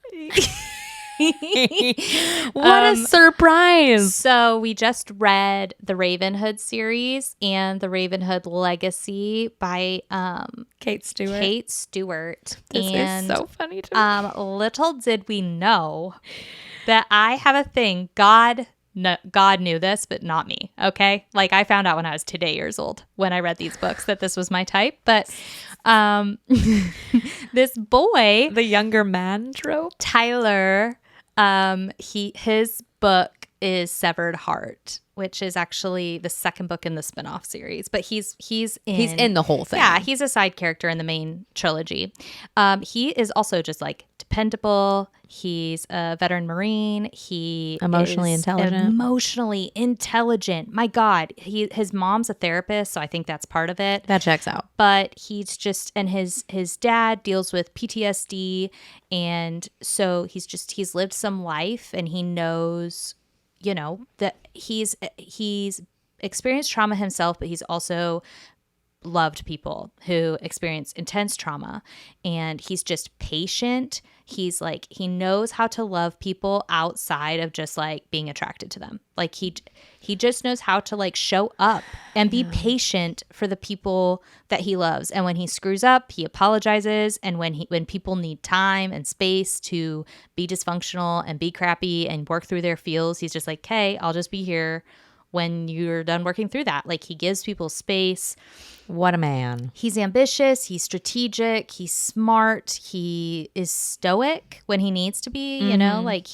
Speaker 1: What a surprise.
Speaker 2: So we just read the Ravenhood series and the Ravenhood Legacy by
Speaker 1: Kate Stewart.
Speaker 2: This
Speaker 1: is so funny to me.
Speaker 2: Little did we know that I have a thing. God knew this, but not me. Okay. Like I found out when I was 2 years old when I read these books that this was my type. But this boy,
Speaker 1: The younger man trope.
Speaker 2: Tyler, his book is Severed Heart, which is actually the second book in the spinoff series. But he's in
Speaker 1: the whole thing.
Speaker 2: Yeah, he's a side character in the main trilogy. He is also just like dependable. He's a veteran Marine. He
Speaker 1: Emotionally
Speaker 2: is
Speaker 1: intelligent.
Speaker 2: Emotionally intelligent. My God, his mom's a therapist, so I think that's part of it.
Speaker 1: That checks out.
Speaker 2: But he's just, and his dad deals with PTSD, and so he's lived some life, and he knows, you know, that he's experienced trauma himself, but he's also loved people who experience intense trauma, and he's just patient. He's like, he knows how to love people outside of just like being attracted to them. Like he just knows how to like show up and be patient for the people that he loves. And when he screws up, he apologizes. And when people need time and space to be dysfunctional and be crappy and work through their feels, he's just like, "Okay, I'll just be here when you're done working through that." Like he gives people space.
Speaker 1: What a man.
Speaker 2: He's ambitious, he's strategic, he's smart, he is stoic when he needs to be, you know, like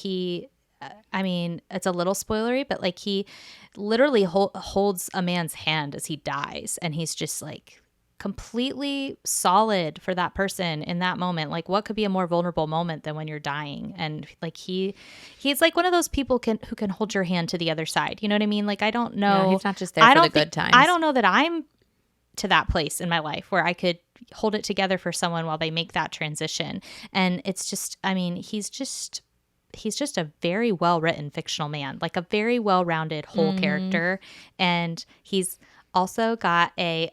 Speaker 2: I mean, it's a little spoilery, but like he literally holds a man's hand as he dies, and he's just like completely solid for that person in that moment. Like what could be a more vulnerable moment than when you're dying? And like he's like one of those people who can hold your hand to the other side. You know what I mean? Like I don't know.
Speaker 1: No, he's not just there for the good times.
Speaker 2: I don't know that I'm to that place in my life where I could hold it together for someone while they make that transition. And it's just, I mean, he's just a very well-written fictional man, like a very well-rounded whole character. And he's also got a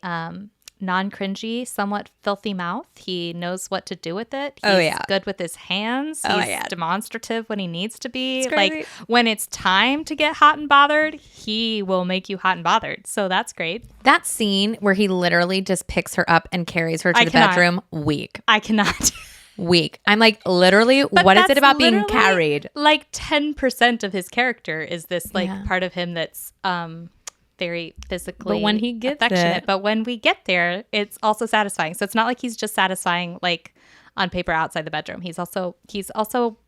Speaker 2: non-cringy, somewhat filthy mouth. He knows what to do with it. He's good with his hands. He's demonstrative when he needs to be. Like when it's time to get hot and bothered, he will make you hot and bothered. So that's great.
Speaker 1: That scene where he literally just picks her up and carries her to the bedroom, weak.
Speaker 2: I cannot.
Speaker 1: Weak. I'm like, literally, what is it about being carried?
Speaker 2: Like 10% of his character is this like part of him that's very physically
Speaker 1: but when he gets
Speaker 2: affectionate.
Speaker 1: it.
Speaker 2: But when we get there, it's also satisfying. So it's not like he's just satisfying like on paper outside the bedroom. He's also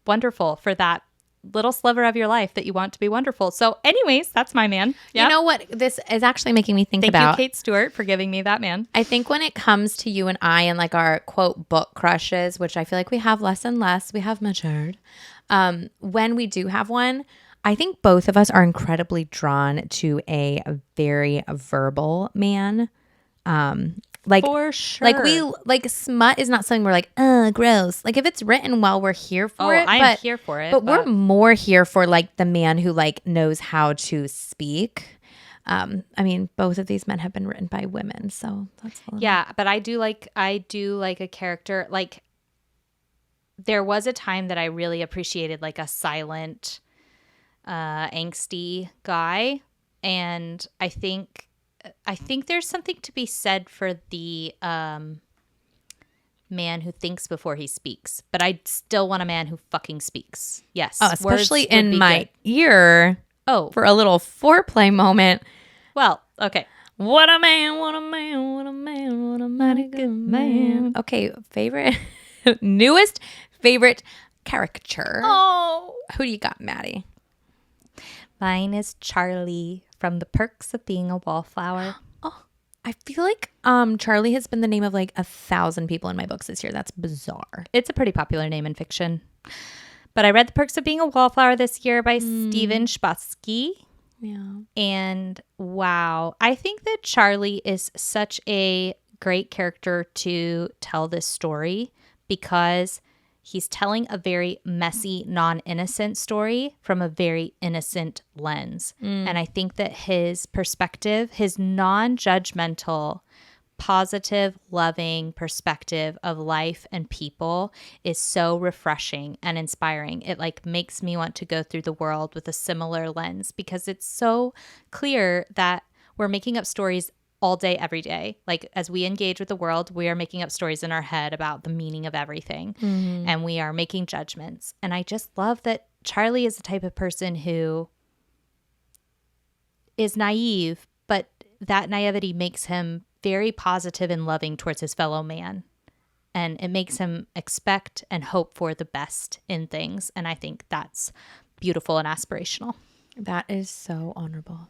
Speaker 2: wonderful for that little sliver of your life that you want to be wonderful. So anyways, that's my man. Yep.
Speaker 1: You know what this is actually making me think about?
Speaker 2: Thank you, Kate Stewart, for giving me that man.
Speaker 1: I think when it comes to you and I and like our quote book crushes, which I feel like we have less and less, we have matured. When we do have one, I think both of us are incredibly drawn to a very verbal man. Like
Speaker 2: for sure.
Speaker 1: Like smut is not something we're like, gross. Like if it's written well, we're here for it.
Speaker 2: I am here for it.
Speaker 1: But we're more here for like the man who like knows how to speak. I mean, both of these men have been written by women, so that's
Speaker 2: but I do like a character. Like there was a time that I really appreciated like a silent, angsty guy, and I think there's something to be said for the man who thinks before he speaks, but I still want a man who fucking speaks. Yes,
Speaker 1: especially in my ear.
Speaker 2: Oh,
Speaker 1: for a little foreplay moment.
Speaker 2: Well, okay.
Speaker 1: What a man! What a man! What a man! What a mighty good man. Okay, newest favorite caricature.
Speaker 2: Oh,
Speaker 1: who do you got, Maddie?
Speaker 2: Mine is Charlie from The Perks of Being a Wallflower.
Speaker 1: Oh, I feel like Charlie has been the name of like 1,000 people in my books this year. That's bizarre.
Speaker 2: It's a pretty popular name in fiction. But I read The Perks of Being a Wallflower this year by Stephen Chbosky.
Speaker 1: Yeah.
Speaker 2: And wow, I think that Charlie is such a great character to tell this story because he's telling a very messy, non-innocent story from a very innocent lens. And I think that his perspective, his non-judgmental, positive, loving perspective of life and people is so refreshing and inspiring. It like makes me want to go through the world with a similar lens because it's so clear that we're making up stories all day, every day. Like as we engage with the world, we are making up stories in our head about the meaning of everything. And we are making judgments. And I just love that Charlie is the type of person who is naive, but that naivety makes him very positive and loving towards his fellow man. And it makes him expect and hope for the best in things. And I think that's beautiful and aspirational.
Speaker 1: That is so honorable.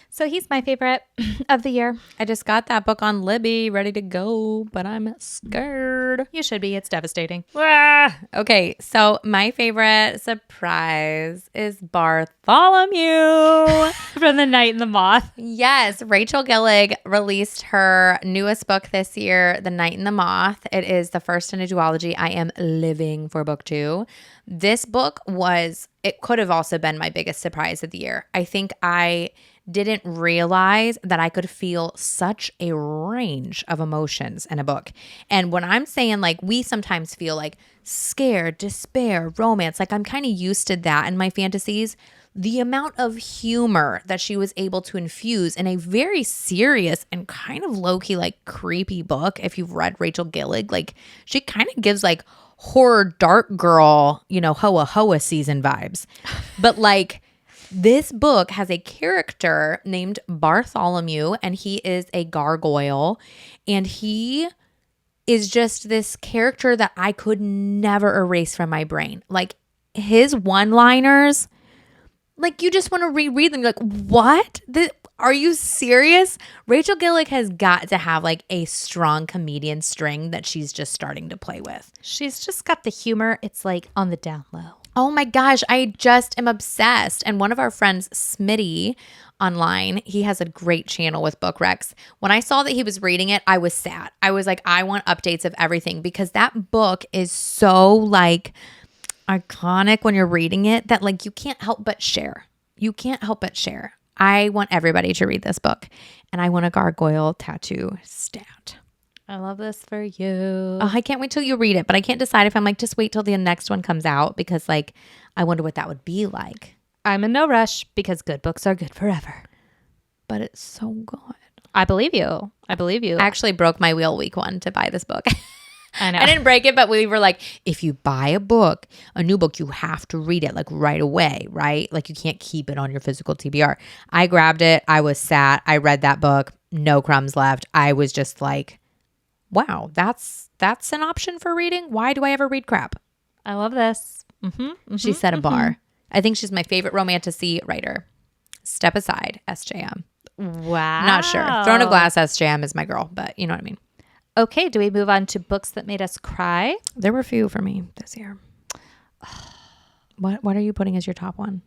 Speaker 2: So he's my favorite of the year.
Speaker 1: I just got that book on Libby ready to go, but I'm scared.
Speaker 2: You should be. It's devastating.
Speaker 1: Okay, so my favorite surprise is Bartholomew.
Speaker 2: From The Night and the Moth.
Speaker 1: Yes, Rachel Gillig released her newest book this year, The Night and the Moth. It is the first in a duology. I am living for book 2. This book it could have also been my biggest surprise of the year. I think I didn't realize that I could feel such a range of emotions in a book. And when I'm saying like we sometimes feel like scared, despair, romance, like I'm kind of used to that in my fantasies. The amount of humor that she was able to infuse in a very serious and kind of low-key like creepy book. If you've read Rachel Gillig, like she kind of gives like horror dark girl, hoa hoa season vibes. But like this book has a character named Bartholomew, and he is a gargoyle, and he is just this character that I could never erase from my brain. Like his one-liners, like you just want to reread them. You're like, what? Are you serious? Rachel Gillig has got to have like a strong comedian string that she's just starting to play with.
Speaker 2: She's just got the humor. It's like on the down low.
Speaker 1: Oh my gosh, I just am obsessed. And one of our friends, Smitty, online, he has a great channel with Book Recs. When I saw that he was reading it, I was sad. I was like, I want updates of everything because that book is so like iconic when you're reading it that like you can't help but share. You can't help but share. I want everybody to read this book, and I want a gargoyle tattoo stat.
Speaker 2: I love this for you.
Speaker 1: Oh, I can't wait till you read it, but I can't decide if I'm like, just wait till the next one comes out because like, I wonder what that would be like.
Speaker 2: I'm in no rush because good books are good forever.
Speaker 1: But it's so good.
Speaker 2: I believe you. I
Speaker 1: actually broke my wheel week 1 to buy this book.
Speaker 2: I know.
Speaker 1: I didn't break it, but we were like, if you buy a new book, you have to read it like right away, right? Like you can't keep it on your physical TBR. I grabbed it. I was sat. I read that book. No crumbs left. I was just like, wow, that's an option for reading. Why do I ever read crap?
Speaker 2: I love this.
Speaker 1: She set a bar. I think she's my favorite romantasy writer. Step aside, SJM.
Speaker 2: Wow.
Speaker 1: Not sure. Throne of Glass SJM is my girl, but you know what I mean.
Speaker 2: Okay, do we move on to books that made us cry?
Speaker 1: There were a few for me this year. What are you putting as your top one?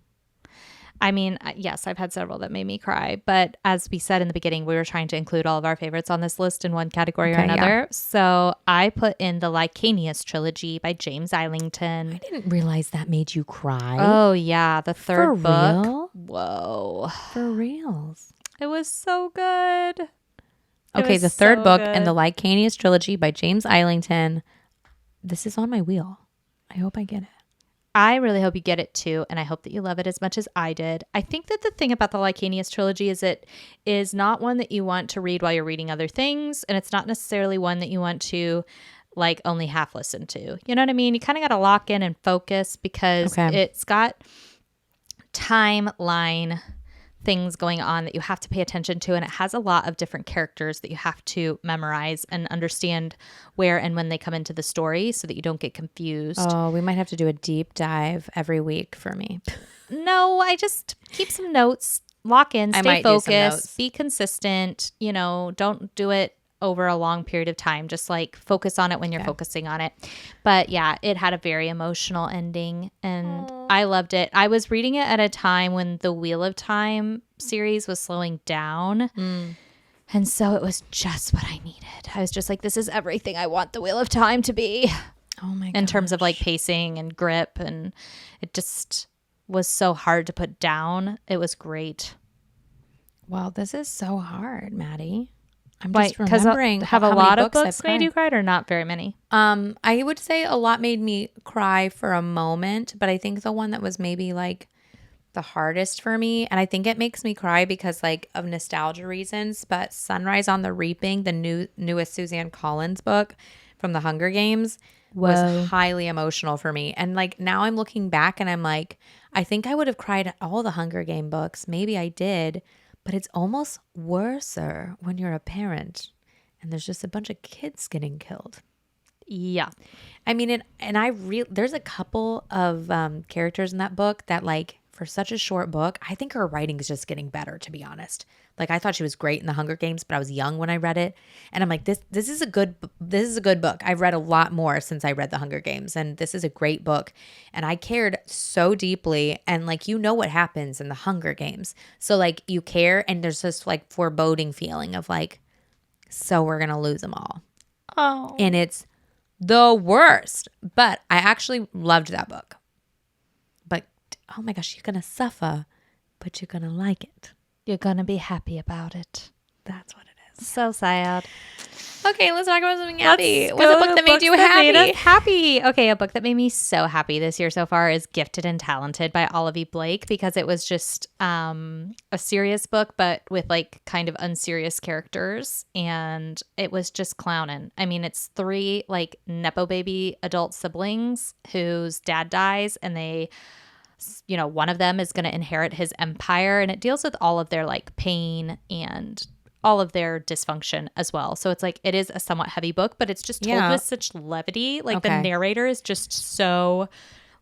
Speaker 2: I mean, yes, I've had several that made me cry. But as we said in the beginning, we were trying to include all of our favorites on this list in one category or another. Yeah. So I put in the Licanius trilogy by James Islington.
Speaker 1: I didn't realize that made you cry.
Speaker 2: Oh, yeah. The third book.
Speaker 1: Real?
Speaker 2: Whoa.
Speaker 1: For reals.
Speaker 2: It was so good.
Speaker 1: Okay, the third book in the Licanius trilogy by James Islington. This is on my wheel. I hope I get it.
Speaker 2: I really hope you get it too, and I hope that you love it as much as I did. I think that the thing about the Licanius trilogy is it is not one that you want to read while you're reading other things, and it's not necessarily one that you want to like only half listen to. You know what I mean? You kind of got to lock in and focus because it's got timeline things going on that you have to pay attention to, and it has a lot of different characters that you have to memorize and understand where and when they come into the story so that you don't get confused.
Speaker 1: Oh, we might have to do a deep dive every week for me.
Speaker 2: No, I just keep some notes, lock in, stay focused, be consistent, don't do it over a long period of time. Just like focus on it when you're focusing on it. But yeah, it had a very emotional ending and I loved it. I was reading it at a time when the Wheel of Time series was slowing down. And so it was just what I needed. I was just like, this is everything I want the Wheel of Time to be.
Speaker 1: Oh my god.
Speaker 2: In terms of like pacing and grip, and it just was so hard to put down. It was great.
Speaker 1: Well, this is so hard, Maddie. I'm just remembering
Speaker 2: have a lot of books made you cry or not very many?
Speaker 1: I would say a lot made me cry for a moment, but I think the one that was maybe like the hardest for me, and I think it makes me cry because like of nostalgia reasons, but Sunrise on the Reaping, the newest Suzanne Collins book from the Hunger Games, was highly emotional for me. And like now I'm looking back and I'm like, I think I would have cried at all the Hunger Game books. Maybe I did. But it's almost worser when you're a parent and there's just a bunch of kids getting killed.
Speaker 2: Yeah.
Speaker 1: I mean, there's a couple of characters in that book that like for such a short book, I think her writing is just getting better, to be honest. Like I thought she was great in the Hunger Games, but I was young when I read it. And I'm like, this is a good book. I've read a lot more since I read the Hunger Games, and this is a great book. And I cared so deeply, and like what happens in the Hunger Games. So like you care, and there's this like foreboding feeling of like, so we're going to lose them all.
Speaker 2: Oh.
Speaker 1: And it's the worst. But I actually loved that book. But oh my gosh, you're going to suffer, but you're going to like it.
Speaker 2: You're gonna be happy about it.
Speaker 1: That's what it is.
Speaker 2: So sad.
Speaker 1: Okay, let's talk about something happy.
Speaker 2: Let's
Speaker 1: What's a
Speaker 2: go
Speaker 1: book
Speaker 2: to
Speaker 1: that made you
Speaker 2: books that made
Speaker 1: happy?
Speaker 2: us happy. Okay, a book that made me so happy this year so far is Gifted and Talented by Olivia Blake, because it was just a serious book, but with like kind of unserious characters, and it was just clowning. I mean, it's 3 like nepo baby adult siblings whose dad dies, and they, you know, one of them is going to inherit his empire, and it deals with all of their like pain and all of their dysfunction as well. So it's like, it is a somewhat heavy book, but it's just told with such levity. Like the narrator is just so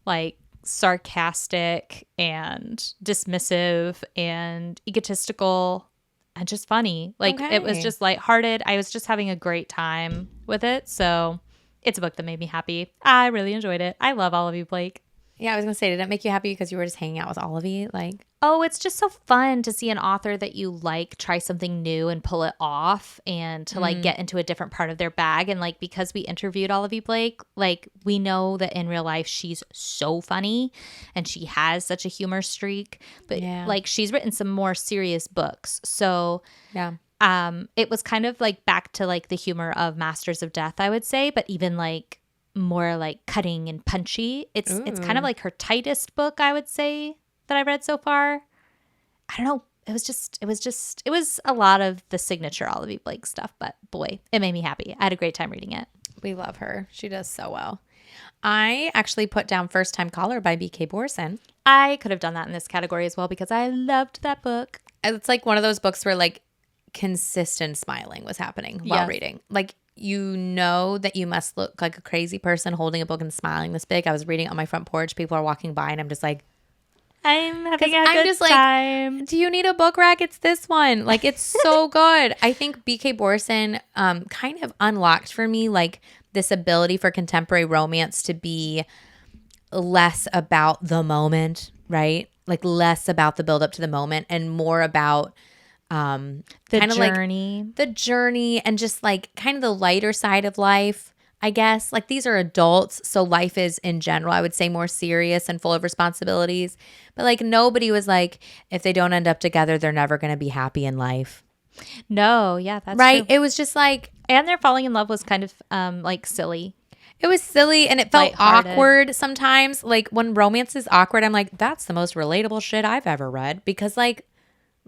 Speaker 2: like sarcastic and dismissive and egotistical and just funny. Like it was just lighthearted. I was just having a great time with it. So it's a book that made me happy. I really enjoyed it. I love Olivia Blake.
Speaker 1: Yeah, I was going to say, did it make you happy because you were just hanging out with Olivia? Like,
Speaker 2: oh, it's just so fun to see an author that you like try something new and pull it off, and to like get into a different part of their bag. And like, because we interviewed Olivia Blake, like we know that in real life she's so funny and she has such a humor streak, but like she's written some more serious books. So it was kind of like back to like the humor of Masters of Death, I would say, but even like more like cutting and punchy. It's kind of like her tightest book, I would say, that I've read so far. I don't know. It was a lot of the signature Olivia Blake stuff, but boy, it made me happy. I had a great time reading it.
Speaker 1: We love her. She does so well. I actually put down First Time Caller by B.K. Borson.
Speaker 2: I could have done that in this category as well because I loved that book.
Speaker 1: It's like one of those books where like consistent smiling was happening while reading. Like, you know that you must look like a crazy person holding a book and smiling this big. I was reading it on my front porch. People are walking by and I'm just like,
Speaker 2: I'm having a good time.
Speaker 1: Like, do you need a book rack? It's this one. Like, it's so good. I think B.K. Borson kind of unlocked for me like this ability for contemporary romance to be less about the moment, right? Like less about the build up to the moment and more about
Speaker 2: the journey.
Speaker 1: Like the journey and just like kind of the lighter side of life, I guess. Like these are adults, so life is in general, I would say, more serious and full of responsibilities. But like nobody was like, if they don't end up together, they're never going to be happy in life.
Speaker 2: No, yeah, that's
Speaker 1: right.
Speaker 2: True.
Speaker 1: It was just like,
Speaker 2: and their falling in love was kind of like silly.
Speaker 1: It was silly and it felt awkward sometimes. Like when romance is awkward, I'm like, that's the most relatable shit I've ever read, because like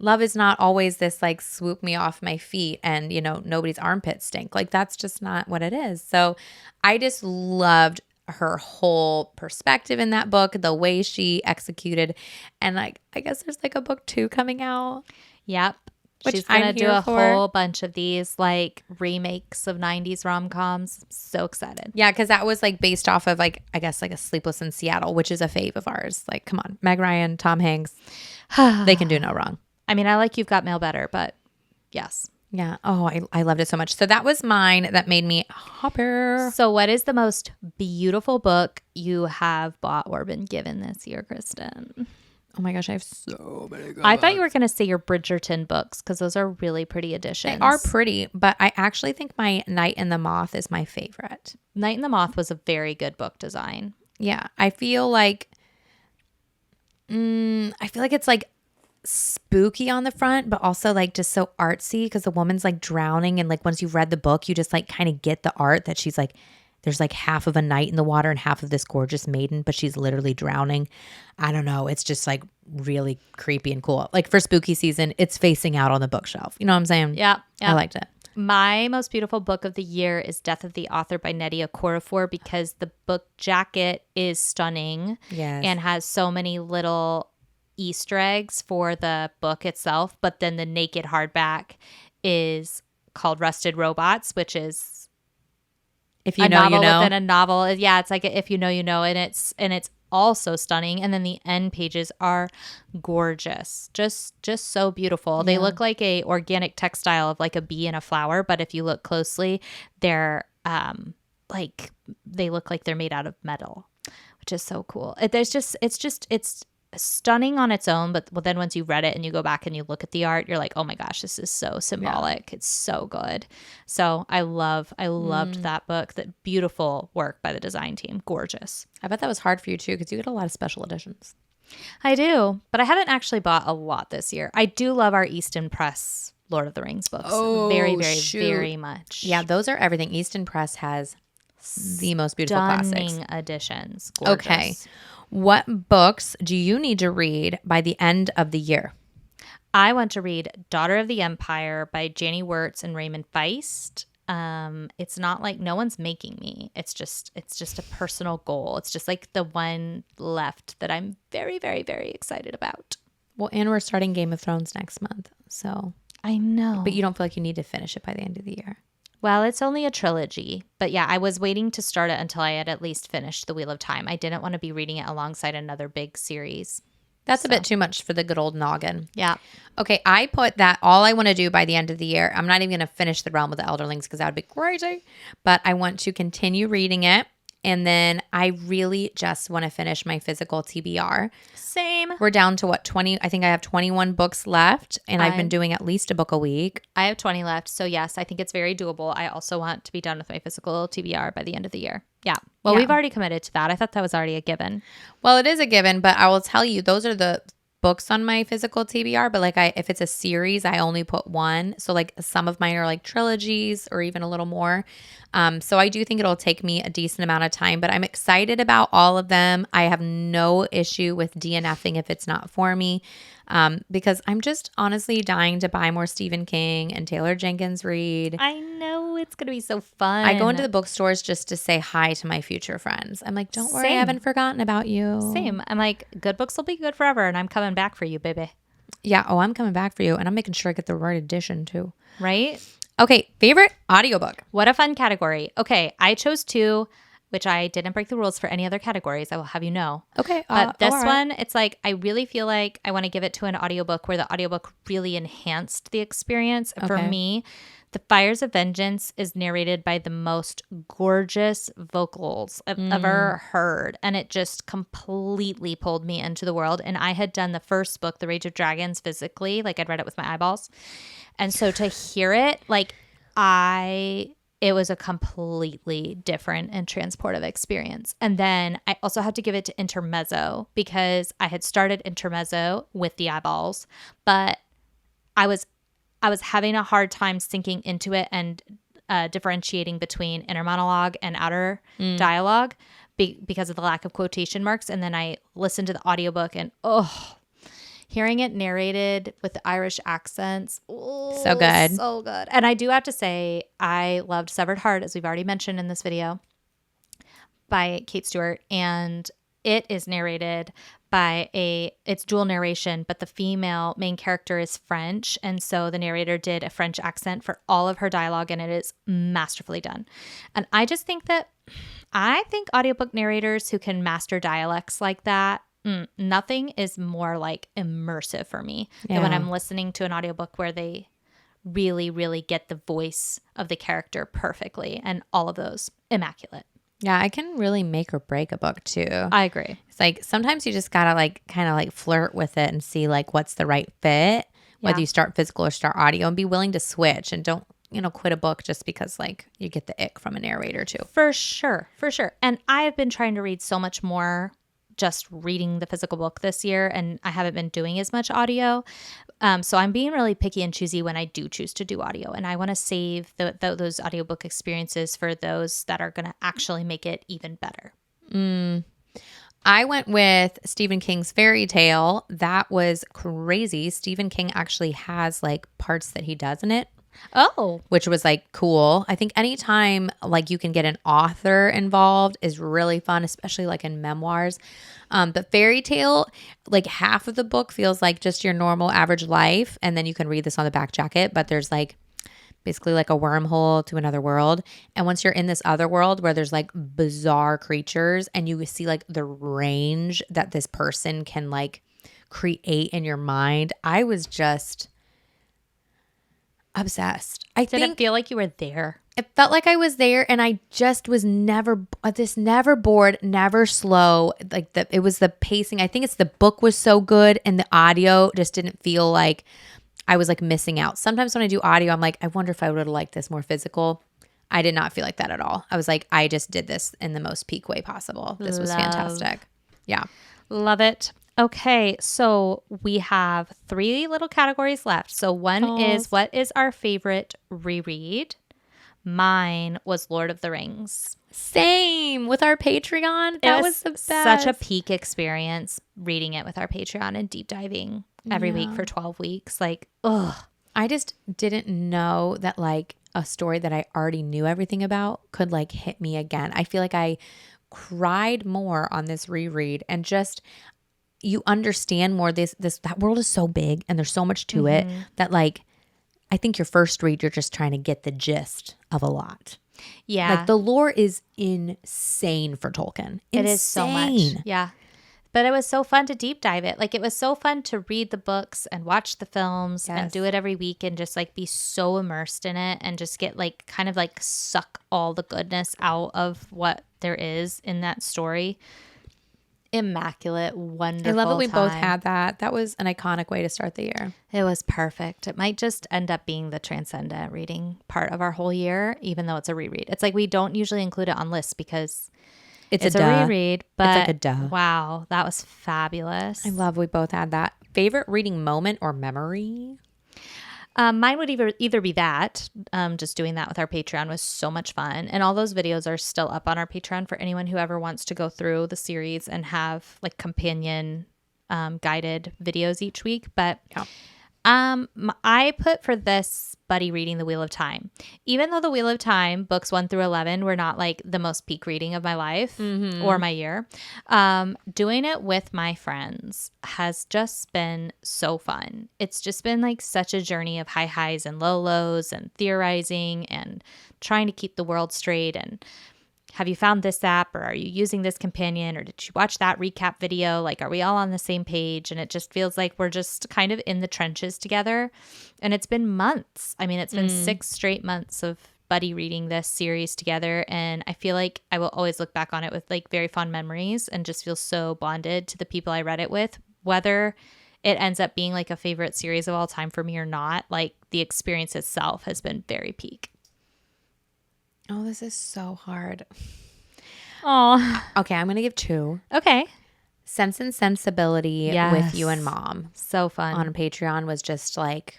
Speaker 1: love is not always this like swoop me off my feet and, you know, nobody's armpits stink. Like that's just not what it is. So I just loved her whole perspective in that book, the way she executed. And like, I guess there's like a book 2 coming out.
Speaker 2: Yep.
Speaker 1: Which
Speaker 2: she's going to do a whole bunch of these like remakes of 90s rom-coms. So excited.
Speaker 1: Yeah, because that was like based off of like, I guess like a Sleepless in Seattle, which is a fave of ours. Like, come on, Meg Ryan, Tom Hanks, they can do no wrong.
Speaker 2: I mean, I like You've Got Mail better, but yes.
Speaker 1: Yeah. Oh, I loved it so much. So that was mine that made me hopper.
Speaker 2: So what is the most beautiful book you have bought or been given this year, Kristen?
Speaker 1: Oh my gosh, I have so many good
Speaker 2: I thought
Speaker 1: books.
Speaker 2: you were going to say your Bridgerton books because those are really pretty editions.
Speaker 1: They are pretty, but I actually think my Night and the Moth is my favorite.
Speaker 2: Night and the Moth was a very good book design.
Speaker 1: Yeah. I feel like it's like spooky on the front, but also like just so artsy because the woman's like drowning, and like once you've read the book, you just like kind of get the art that she's like, there's like half of a knight in the water and half of this gorgeous maiden, but she's literally drowning. I don't know. It's just like really creepy and cool. Like for spooky season, it's facing out on the bookshelf. You know what I'm saying?
Speaker 2: Yeah.
Speaker 1: I liked it.
Speaker 2: My most beautiful book of the year is Death of the Author by Nnedi Okorafor because the book jacket is stunning and has so many little Easter eggs for the book itself. But then the naked hardback is called Rusted Robots, which is
Speaker 1: if you know, you know.
Speaker 2: Within a novel. Yeah, it's like If You Know, You Know, and it's also stunning. And then the end pages are gorgeous, just so beautiful. They look like a organic textile of like a bee and a flower, but if you look closely, they're like they look like they're made out of metal, which is so cool. It's stunning on its own, but then once you read it and you go back and you look at the art, you're like, oh my gosh, this is so symbolic. It's so good. So I loved that book. That beautiful work by the design team. Gorgeous.
Speaker 1: I bet that was hard for you too, because you get a lot of special editions.
Speaker 2: I do, but I haven't actually bought a lot this year. I do love our Easton Press Lord of the Rings books. Very, very, very much.
Speaker 1: Yeah, those are everything. Easton Press has the most beautiful classics.
Speaker 2: Stunning editions. Gorgeous.
Speaker 1: Okay. What books do you need to read by the end of the year?
Speaker 2: I want to read Daughter of the Empire by Janie Wirtz and Raymond Feist. It's not like no one's making me. It's just a personal goal. It's just like the one left that I'm very, very, very excited about.
Speaker 1: Well, and we're starting Game of Thrones next month, so
Speaker 2: I know.
Speaker 1: but you don't feel like you need to finish it by the end of the year.
Speaker 2: Well, it's only a trilogy, but yeah, I was waiting to start it until I had at least finished The Wheel of Time. I didn't want to be reading it alongside another big series.
Speaker 1: That's a bit too much for the good old noggin.
Speaker 2: Yeah.
Speaker 1: Okay, I put that all I want to do by the end of the year. I'm not even going to finish The Realm of the Elderlings because that would be crazy. But I want to continue reading it. And then I really just want to finish my physical TBR.
Speaker 2: Same.
Speaker 1: We're down to what, 20? I think I have 21 books left. And I've been doing at least a book a week.
Speaker 2: I have 20 left. So yes, I think it's very doable. I also want to be done with my physical TBR by the end of the year. Yeah. Well, we've already committed to that. I thought that was already a given.
Speaker 1: Well, it is a given, but I will tell you, those are the books on my physical TBR. But like if it's a series, I only put one. So like some of mine are like trilogies or even a little more. So I do think it'll take me a decent amount of time, but I'm excited about all of them. I have no issue with DNFing if it's not for me. Because I'm just honestly dying to buy more Stephen King and Taylor Jenkins Reid.
Speaker 2: I know, it's going to be so fun.
Speaker 1: I go into the bookstores just to say hi to my future friends. I'm like, don't worry, I haven't forgotten about you.
Speaker 2: Same. I'm like, good books will be good forever, and I'm coming back for you, baby.
Speaker 1: Yeah. Oh, I'm coming back for you, and I'm making sure I get the right edition too.
Speaker 2: Right?
Speaker 1: Okay. Favorite audiobook?
Speaker 2: What a fun category. Okay. I chose 2. Which I didn't break the rules for any other categories, I will have you know.
Speaker 1: Okay.
Speaker 2: But this one, it's like, I really feel like I want to give it to an audiobook where the audiobook really enhanced the experience. Okay. For me, The Fires of Vengeance is narrated by the most gorgeous vocals I've ever heard. And it just completely pulled me into the world. And I had done the first book, The Rage of Dragons, physically. Like, I'd read it with my eyeballs. And so to hear it, like, it was a completely different and transportive experience. And then I also had to give it to Intermezzo because I had started Intermezzo with the eyeballs, but I was having a hard time sinking into it and differentiating between inner monologue and outer dialogue because of the lack of quotation marks. And then I listened to the audiobook and hearing it narrated with the Irish accents. Oh,
Speaker 1: so good.
Speaker 2: So good. And I do have to say, I loved Severed Heart, as we've already mentioned in this video, by Kate Stewart. And it is narrated by it's dual narration, but the female main character is French. And so the narrator did a French accent for all of her dialogue, and it is masterfully done. And I just think audiobook narrators who can master dialects like that, nothing is more like immersive for me than when I'm listening to an audiobook where they really, really get the voice of the character perfectly, and all of those immaculate.
Speaker 1: Yeah, I can really make or break a book too.
Speaker 2: I agree.
Speaker 1: It's like sometimes you just gotta like kind of like flirt with it and see like what's the right fit, whether you start physical or start audio, and be willing to switch and don't quit a book just because like you get the ick from a narrator too.
Speaker 2: For sure. And I have been trying to read so much more just reading the physical book this year, and I haven't been doing as much audio. So I'm being really picky and choosy when I do choose to do audio, and I want to save those audiobook experiences for those that are going to actually make it even better.
Speaker 1: I went with Stephen King's Fairy Tale. That was crazy. Stephen King actually has like parts that he does in it.
Speaker 2: Oh,
Speaker 1: which was like cool. I think anytime like you can get an author involved is really fun, especially like in memoirs. But Fairy Tale, like half of the book feels like just your normal average life. And then you can read this on the back jacket, but there's like basically like a wormhole to another world. And once you're in this other world where there's like bizarre creatures and you see like the range that this person can like create in your mind, I was just obsessed.
Speaker 2: Did it feel like you were there?
Speaker 1: It felt like I was there, and I just was never bored, never slow. Like it was the pacing. I think it's the book was so good, and the audio just didn't feel like I was like missing out. Sometimes when I do audio, I'm like, I wonder if I would have liked this more physical. I did not feel like that at all. I was like, I just did this in the most peak way possible. This was fantastic. Yeah.
Speaker 2: Love it. Okay, so we have 3 little categories left. So one is what is our favorite reread? Mine was Lord of the Rings.
Speaker 1: Same with our Patreon. That was the best.
Speaker 2: Such a peak experience reading it with our Patreon and deep diving every week for 12 weeks. Like, ugh.
Speaker 1: I just didn't know that like a story that I already knew everything about could like hit me again. I feel like I cried more on this reread, and just you understand more that world is so big and there's so much to it that like I think your first read you're just trying to get the gist of a lot.
Speaker 2: Yeah.
Speaker 1: Like the lore is insane for Tolkien.
Speaker 2: It is so much. Yeah. But it was so fun to deep dive it. Like it was so fun to read the books and watch the films and do it every week and just like be so immersed in it and just get like kind of like suck all the goodness out of what there is in that story. Immaculate, wonderful.
Speaker 1: I love that we
Speaker 2: time.
Speaker 1: both had that. That was an iconic way to start the year.
Speaker 2: It was perfect. It might just end up being the transcendent reading part of our whole year, even though it's a reread. It's like we don't usually include it on lists because it's a reread, but
Speaker 1: it's like a duh.
Speaker 2: Wow, that was fabulous.
Speaker 1: I love we both had that. Favorite reading moment or memory?
Speaker 2: Mine would either be that, just doing that with our Patreon was so much fun. And all those videos are still up on our Patreon for anyone who ever wants to go through the series and have like companion guided videos each week. But I put for this buddy reading The Wheel of Time. Even though The Wheel of Time, books 1 through 11, were not like the most peak reading of my life or my year, doing it with my friends has just been so fun. It's just been like such a journey of high highs and low lows and theorizing and trying to keep the world straight and have you found this app or are you using this companion or did you watch that recap video? Like, are we all on the same page? And it just feels like we're just kind of in the trenches together. And it's been months. I mean, it's been 6 straight months of buddy reading this series together. And I feel like I will always look back on it with like very fond memories and just feel so bonded to the people I read it with, whether it ends up being like a favorite series of all time for me or not. Like the experience itself has been very peak.
Speaker 1: Oh, this is so hard.
Speaker 2: Oh,
Speaker 1: Okay, I'm going to give 2.
Speaker 2: okay.
Speaker 1: Sense and Sensibility with you and Mom.
Speaker 2: So fun.
Speaker 1: On Patreon was just like,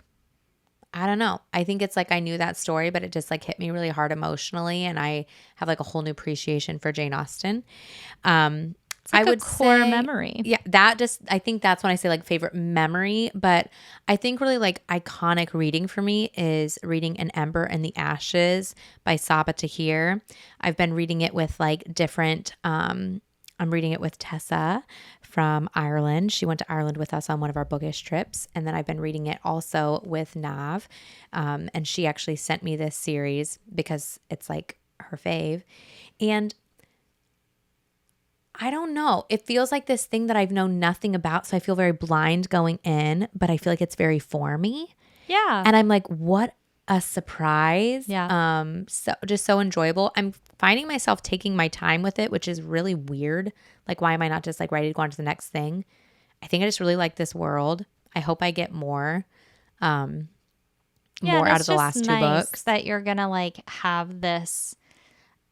Speaker 1: I don't know. I think it's like I knew that story, but it just like hit me really hard emotionally. And I have like a whole new appreciation for Jane Austen.
Speaker 2: It's like
Speaker 1: I would
Speaker 2: a core
Speaker 1: say,
Speaker 2: memory.
Speaker 1: Yeah, I think that's when I say like favorite memory. But I think really like iconic reading for me is reading An Ember in the Ashes by Saba Tahir. I've been reading it with like different, I'm reading it with Tessa from Ireland. She went to Ireland with us on one of our bookish trips. And then I've been reading it also with Nav. And she actually sent me this series because it's like her fave. And I don't know. It feels like this thing that I've known nothing about. So I feel very blind going in, but I feel like it's very for me.
Speaker 2: Yeah.
Speaker 1: And I'm like, what a surprise.
Speaker 2: Yeah.
Speaker 1: So just so enjoyable. I'm finding myself taking my time with it, which is really weird. Like, why am I not just like ready to go on to the next thing? I think I just really like this world. I hope I get more out of the last 2 books.
Speaker 2: That you're gonna like have this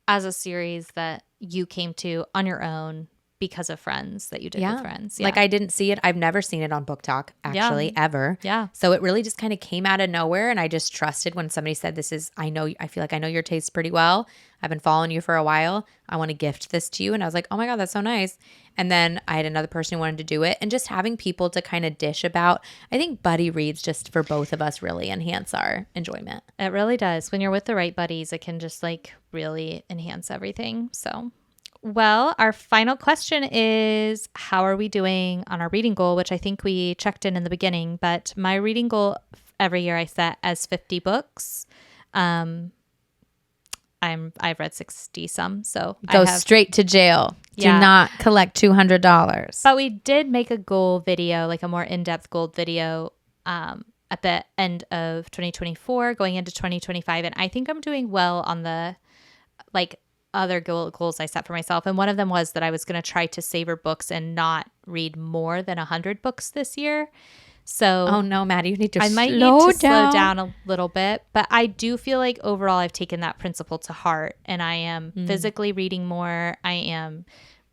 Speaker 2: as a series that you came to on your own because of friends that you did with friends.
Speaker 1: Like I didn't see it. I've never seen it on Book Talk actually ever.
Speaker 2: Yeah.
Speaker 1: So it really just kind of came out of nowhere. And I just trusted when somebody said, I feel like I know your taste pretty well. I've been following you for a while. I want to gift this to you. And I was like, oh my God, that's so nice. And then I had another person who wanted to do it, and just having people to kind of dish about. I think buddy reads just for both of us really enhance our enjoyment.
Speaker 2: It really does. When you're with the right buddies, it can just like really enhance everything. So, well, our final question is, how are we doing on our reading goal, which I think we checked in the beginning, but my reading goal every year I set as 50 books. I've read 60 some, so
Speaker 1: Go straight to jail. Do not collect $200.
Speaker 2: But we did make a goal video, like a more in-depth goal video, at the end of 2024, going into 2025, and I think I'm doing well on the like other goals I set for myself. And one of them was that I was going to try to savor books and not read more than 100 books this year. So,
Speaker 1: oh no, Maddie, you need to
Speaker 2: slow down a little bit. But I do feel like overall I've taken that principle to heart, and I am physically reading more. I am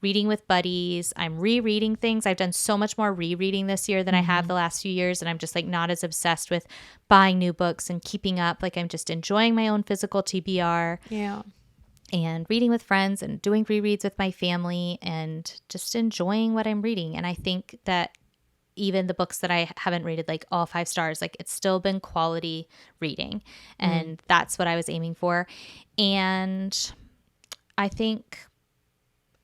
Speaker 2: reading with buddies. I'm rereading things. I've done so much more rereading this year than I have the last few years. And I'm just like not as obsessed with buying new books and keeping up. Like I'm just enjoying my own physical TBR.
Speaker 1: Yeah.
Speaker 2: And reading with friends and doing rereads with my family and just enjoying what I'm reading. And I think that even the books that I haven't rated like all 5 stars, like it's still been quality reading. And that's what I was aiming for. And I think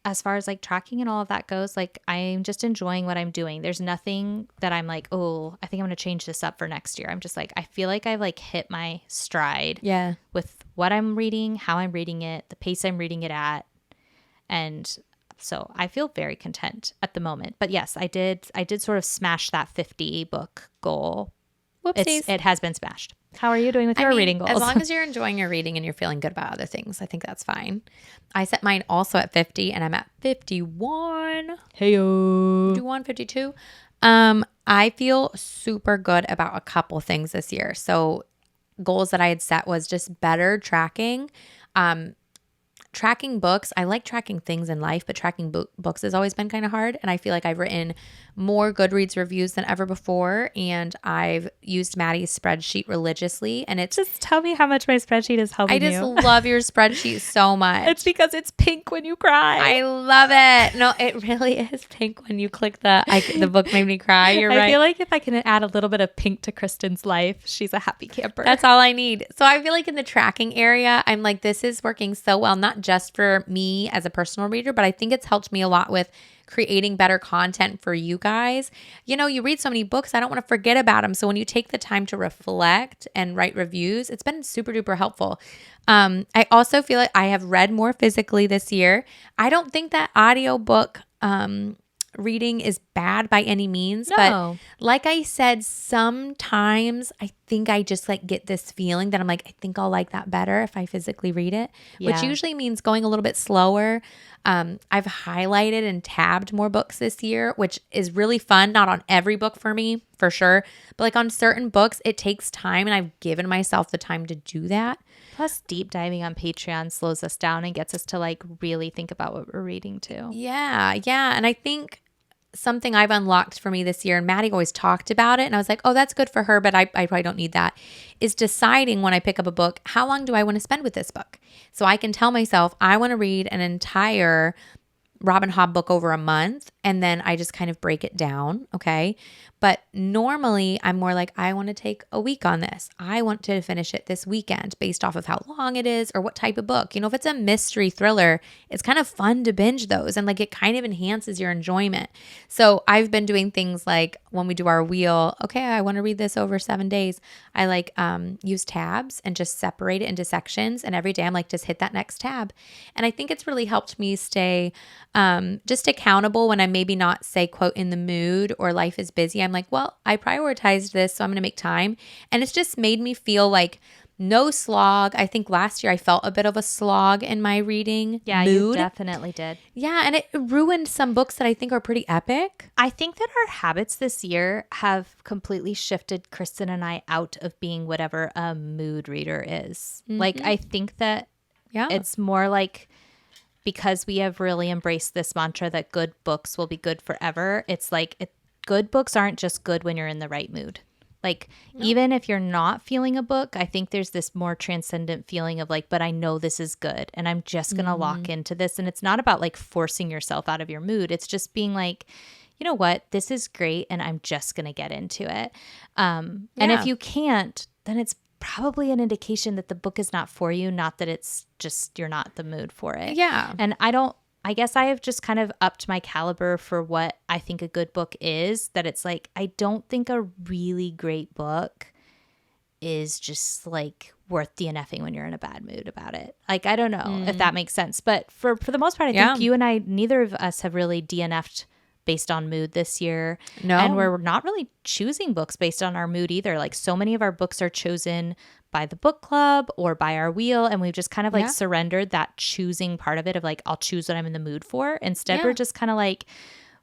Speaker 2: as far as like tracking and all of that goes, like I'm just enjoying what I'm doing. There's nothing that I'm like, oh, I think I'm going to change this up for next year. I'm just like, I feel like I've like hit my stride with what I'm reading, how I'm reading it, the pace I'm reading it at. And so I feel very content at the moment. But yes, I did sort of smash that 50 book goal.
Speaker 1: Whoopsies.
Speaker 2: It has been smashed. How are you doing with your reading goals?
Speaker 1: As long as you're enjoying your reading and you're feeling good about other things, I think that's fine. I set mine also at 50 and I'm at 51.
Speaker 2: Hey-o.
Speaker 1: 51, 52. I feel super good about a couple things this year. So goals that I had set was just better tracking. Tracking books, I like tracking things in life, but tracking books has always been kind of hard. And I feel like I've written more Goodreads reviews than ever before. And I've used Maddie's spreadsheet religiously. And it's
Speaker 2: just tell me how much my spreadsheet is helping you.
Speaker 1: I just love your spreadsheet so much.
Speaker 2: It's because it's pink when you cry.
Speaker 1: I love it. No, it really is pink when you click the book made me cry. You're right.
Speaker 2: I feel like if I can add a little bit of pink to Kristen's life, she's a happy camper.
Speaker 1: That's all I need. So I feel like in the tracking area, I'm like, this is working so well, not just for me as a personal reader, but I think it's helped me a lot with creating better content for you guys. You know, you read so many books, I don't want to forget about them. So when you take the time to reflect and write reviews, it's been super duper helpful. I also feel like I have read more physically this year. I don't think that audiobook reading is bad by any means, but like I said, sometimes I think I just like get this feeling that I'm like, I think I'll like that better if I physically read it, which usually means going a little bit slower. I've highlighted and tabbed more books this year, which is really fun. Not on every book for me, for sure, but like on certain books, it takes time and I've given myself the time to do that.
Speaker 2: Plus, deep diving on Patreon slows us down and gets us to like really think about what we're reading too.
Speaker 1: Yeah. And I think something I've unlocked for me this year, and Maddie always talked about it, and I was like, oh, that's good for her, but I probably don't need that, is deciding when I pick up a book, how long do I want to spend with this book? So I can tell myself, I want to read an entire Robin Hobb book over a month, and then I just kind of break it down, okay? But normally I'm more like, I want to take a week on this. I want to finish it this weekend based off of how long it is or what type of book. You know, if it's a mystery thriller, it's kind of fun to binge those and like it kind of enhances your enjoyment. So I've been doing things like when we do our wheel, okay, I want to read this over 7 days. I like use tabs and just separate it into sections. And every day I'm like, just hit that next tab. And I think it's really helped me stay just accountable when I'm maybe not, say, quote, in the mood or life is busy. I'm like, well, I prioritized this, so I'm going to make time. And it's just made me feel like no slog. I think last year I felt a bit of a slog in my reading mood.
Speaker 2: You definitely did.
Speaker 1: Yeah, and it ruined some books that I think are pretty epic.
Speaker 2: I think that our habits this year have completely shifted Kristen and I out of being whatever a mood reader is. Mm-hmm. Like, I think that it's more like, because we have really embraced this mantra that good books will be good forever. It's like good books aren't just good when you're in the right mood. Like, even if you're not feeling a book, I think there's this more transcendent feeling of like, but I know this is good and I'm just going to lock into this. And it's not about like forcing yourself out of your mood. It's just being like, you know what, this is great and I'm just going to get into it. And if you can't, then it's probably an indication that the book is not for you, not that it's just you're not the mood for it.
Speaker 1: Yeah.
Speaker 2: And I guess I have just kind of upped my caliber for what I think a good book is, that it's like, I don't think a really great book is just like worth DNFing when you're in a bad mood about it. Like, I don't know if that makes sense. But for the most part, I think you and I, neither of us have really DNF'd based on mood this year.
Speaker 1: No.
Speaker 2: And we're not really choosing books based on our mood either. Like, so many of our books are chosen by the book club or by our wheel, and we've just kind of like surrendered that choosing part of it of like, I'll choose what I'm in the mood for. Instead, we're just kind of like,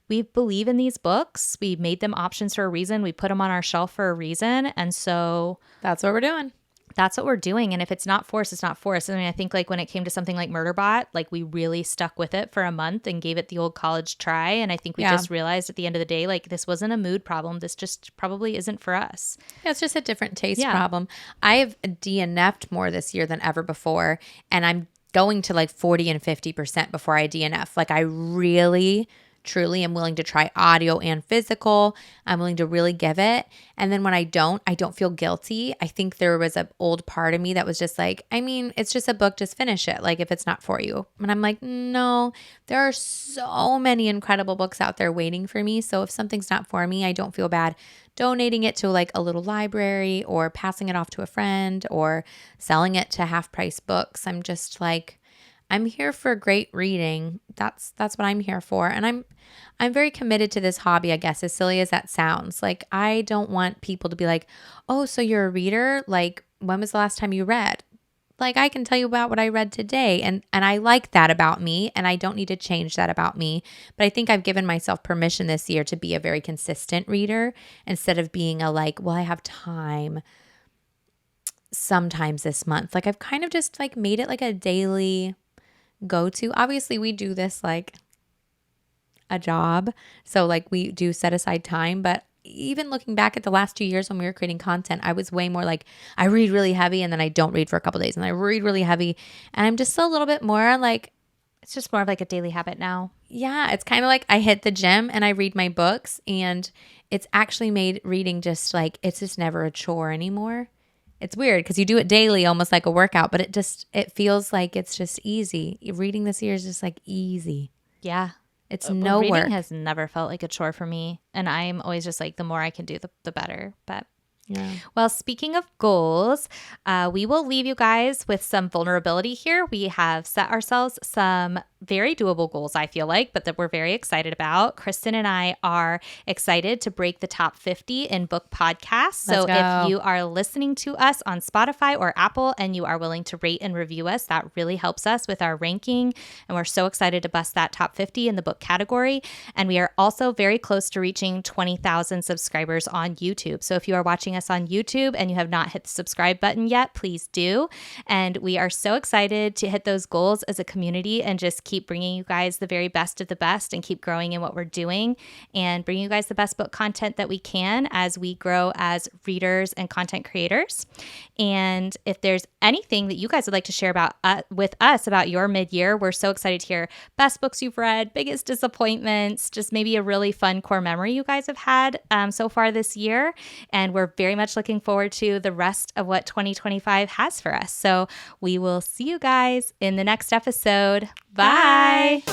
Speaker 2: we believe in these books. We made them options for a reason. We put them on our shelf for a reason. And so
Speaker 1: that's what we're doing.
Speaker 2: that's what we're doing. And if it's not forced, it's not forced. I mean, I think like when it came to something like Murderbot, like we really stuck with it for a month and gave it the old college try. And I think we just realized at the end of the day, like this wasn't a mood problem. This just probably isn't for us.
Speaker 1: Yeah, it's just a different taste problem. I have DNF'd more this year than ever before. And I'm going to like 40 and 50% before I DNF. Like I really truly am willing to try audio and physical. I'm willing to really give it. And then when I don't feel guilty. I think there was an old part of me that was just like, I mean, it's just a book, just finish it. Like if it's not for you. And I'm like, no, there are so many incredible books out there waiting for me. So if something's not for me, I don't feel bad donating it to like a little library or passing it off to a friend or selling it to half price books. I'm just like, I'm here for great reading. That's what I'm here for. And I'm very committed to this hobby, I guess, as silly as that sounds. Like, I don't want people to be like, oh, so you're a reader? Like, when was the last time you read? Like, I can tell you about what I read today. And I like that about me. And I don't need to change that about me. But I think I've given myself permission this year to be a very consistent reader instead of being a like, well, I have time sometimes this month. Like, I've kind of just like made it like a daily go-to. Obviously, we do this like a job. So like we do set aside time. But even looking back at the last 2 years when we were creating content, I was way more like I read really heavy and then I don't read for a couple of days and I read really heavy. And I'm just a little bit more like,
Speaker 2: it's just more of like a daily habit now.
Speaker 1: Yeah, it's kind of like I hit the gym and I read my books, and it's actually made reading just like, it's just never a chore anymore. It's weird because you do it daily, almost like a workout, but it feels like it's just easy. Reading this year is just like easy.
Speaker 2: Yeah.
Speaker 1: It's no
Speaker 2: reading
Speaker 1: work.
Speaker 2: has never felt like a chore for me. And I'm always just like, the more I can do, the better. But
Speaker 1: yeah.
Speaker 2: Well, speaking of goals, we will leave you guys with some vulnerability here. We have set ourselves some very doable goals, I feel like, but that we're very excited about. Kristen and I are excited to break the top 50 in book podcasts. So if you are listening to us on Spotify or Apple and you are willing to rate and review us, that really helps us with our ranking. And we're so excited to bust that top 50 in the book category. And we are also very close to reaching 20,000 subscribers on YouTube. So if you are watching us on YouTube and you have not hit the subscribe button yet, please do. And we are so excited to hit those goals as a community and just keep bringing you guys the very best of the best and keep growing in what we're doing and bringing you guys the best book content that we can as we grow as readers and content creators. And if there's anything that you guys would like to share about with us about your mid-year, we're so excited to hear best books you've read, biggest disappointments, just maybe a really fun core memory you guys have had so far this year. And we're very much looking forward to the rest of what 2025 has for us. So we will see you guys in the next episode. Bye.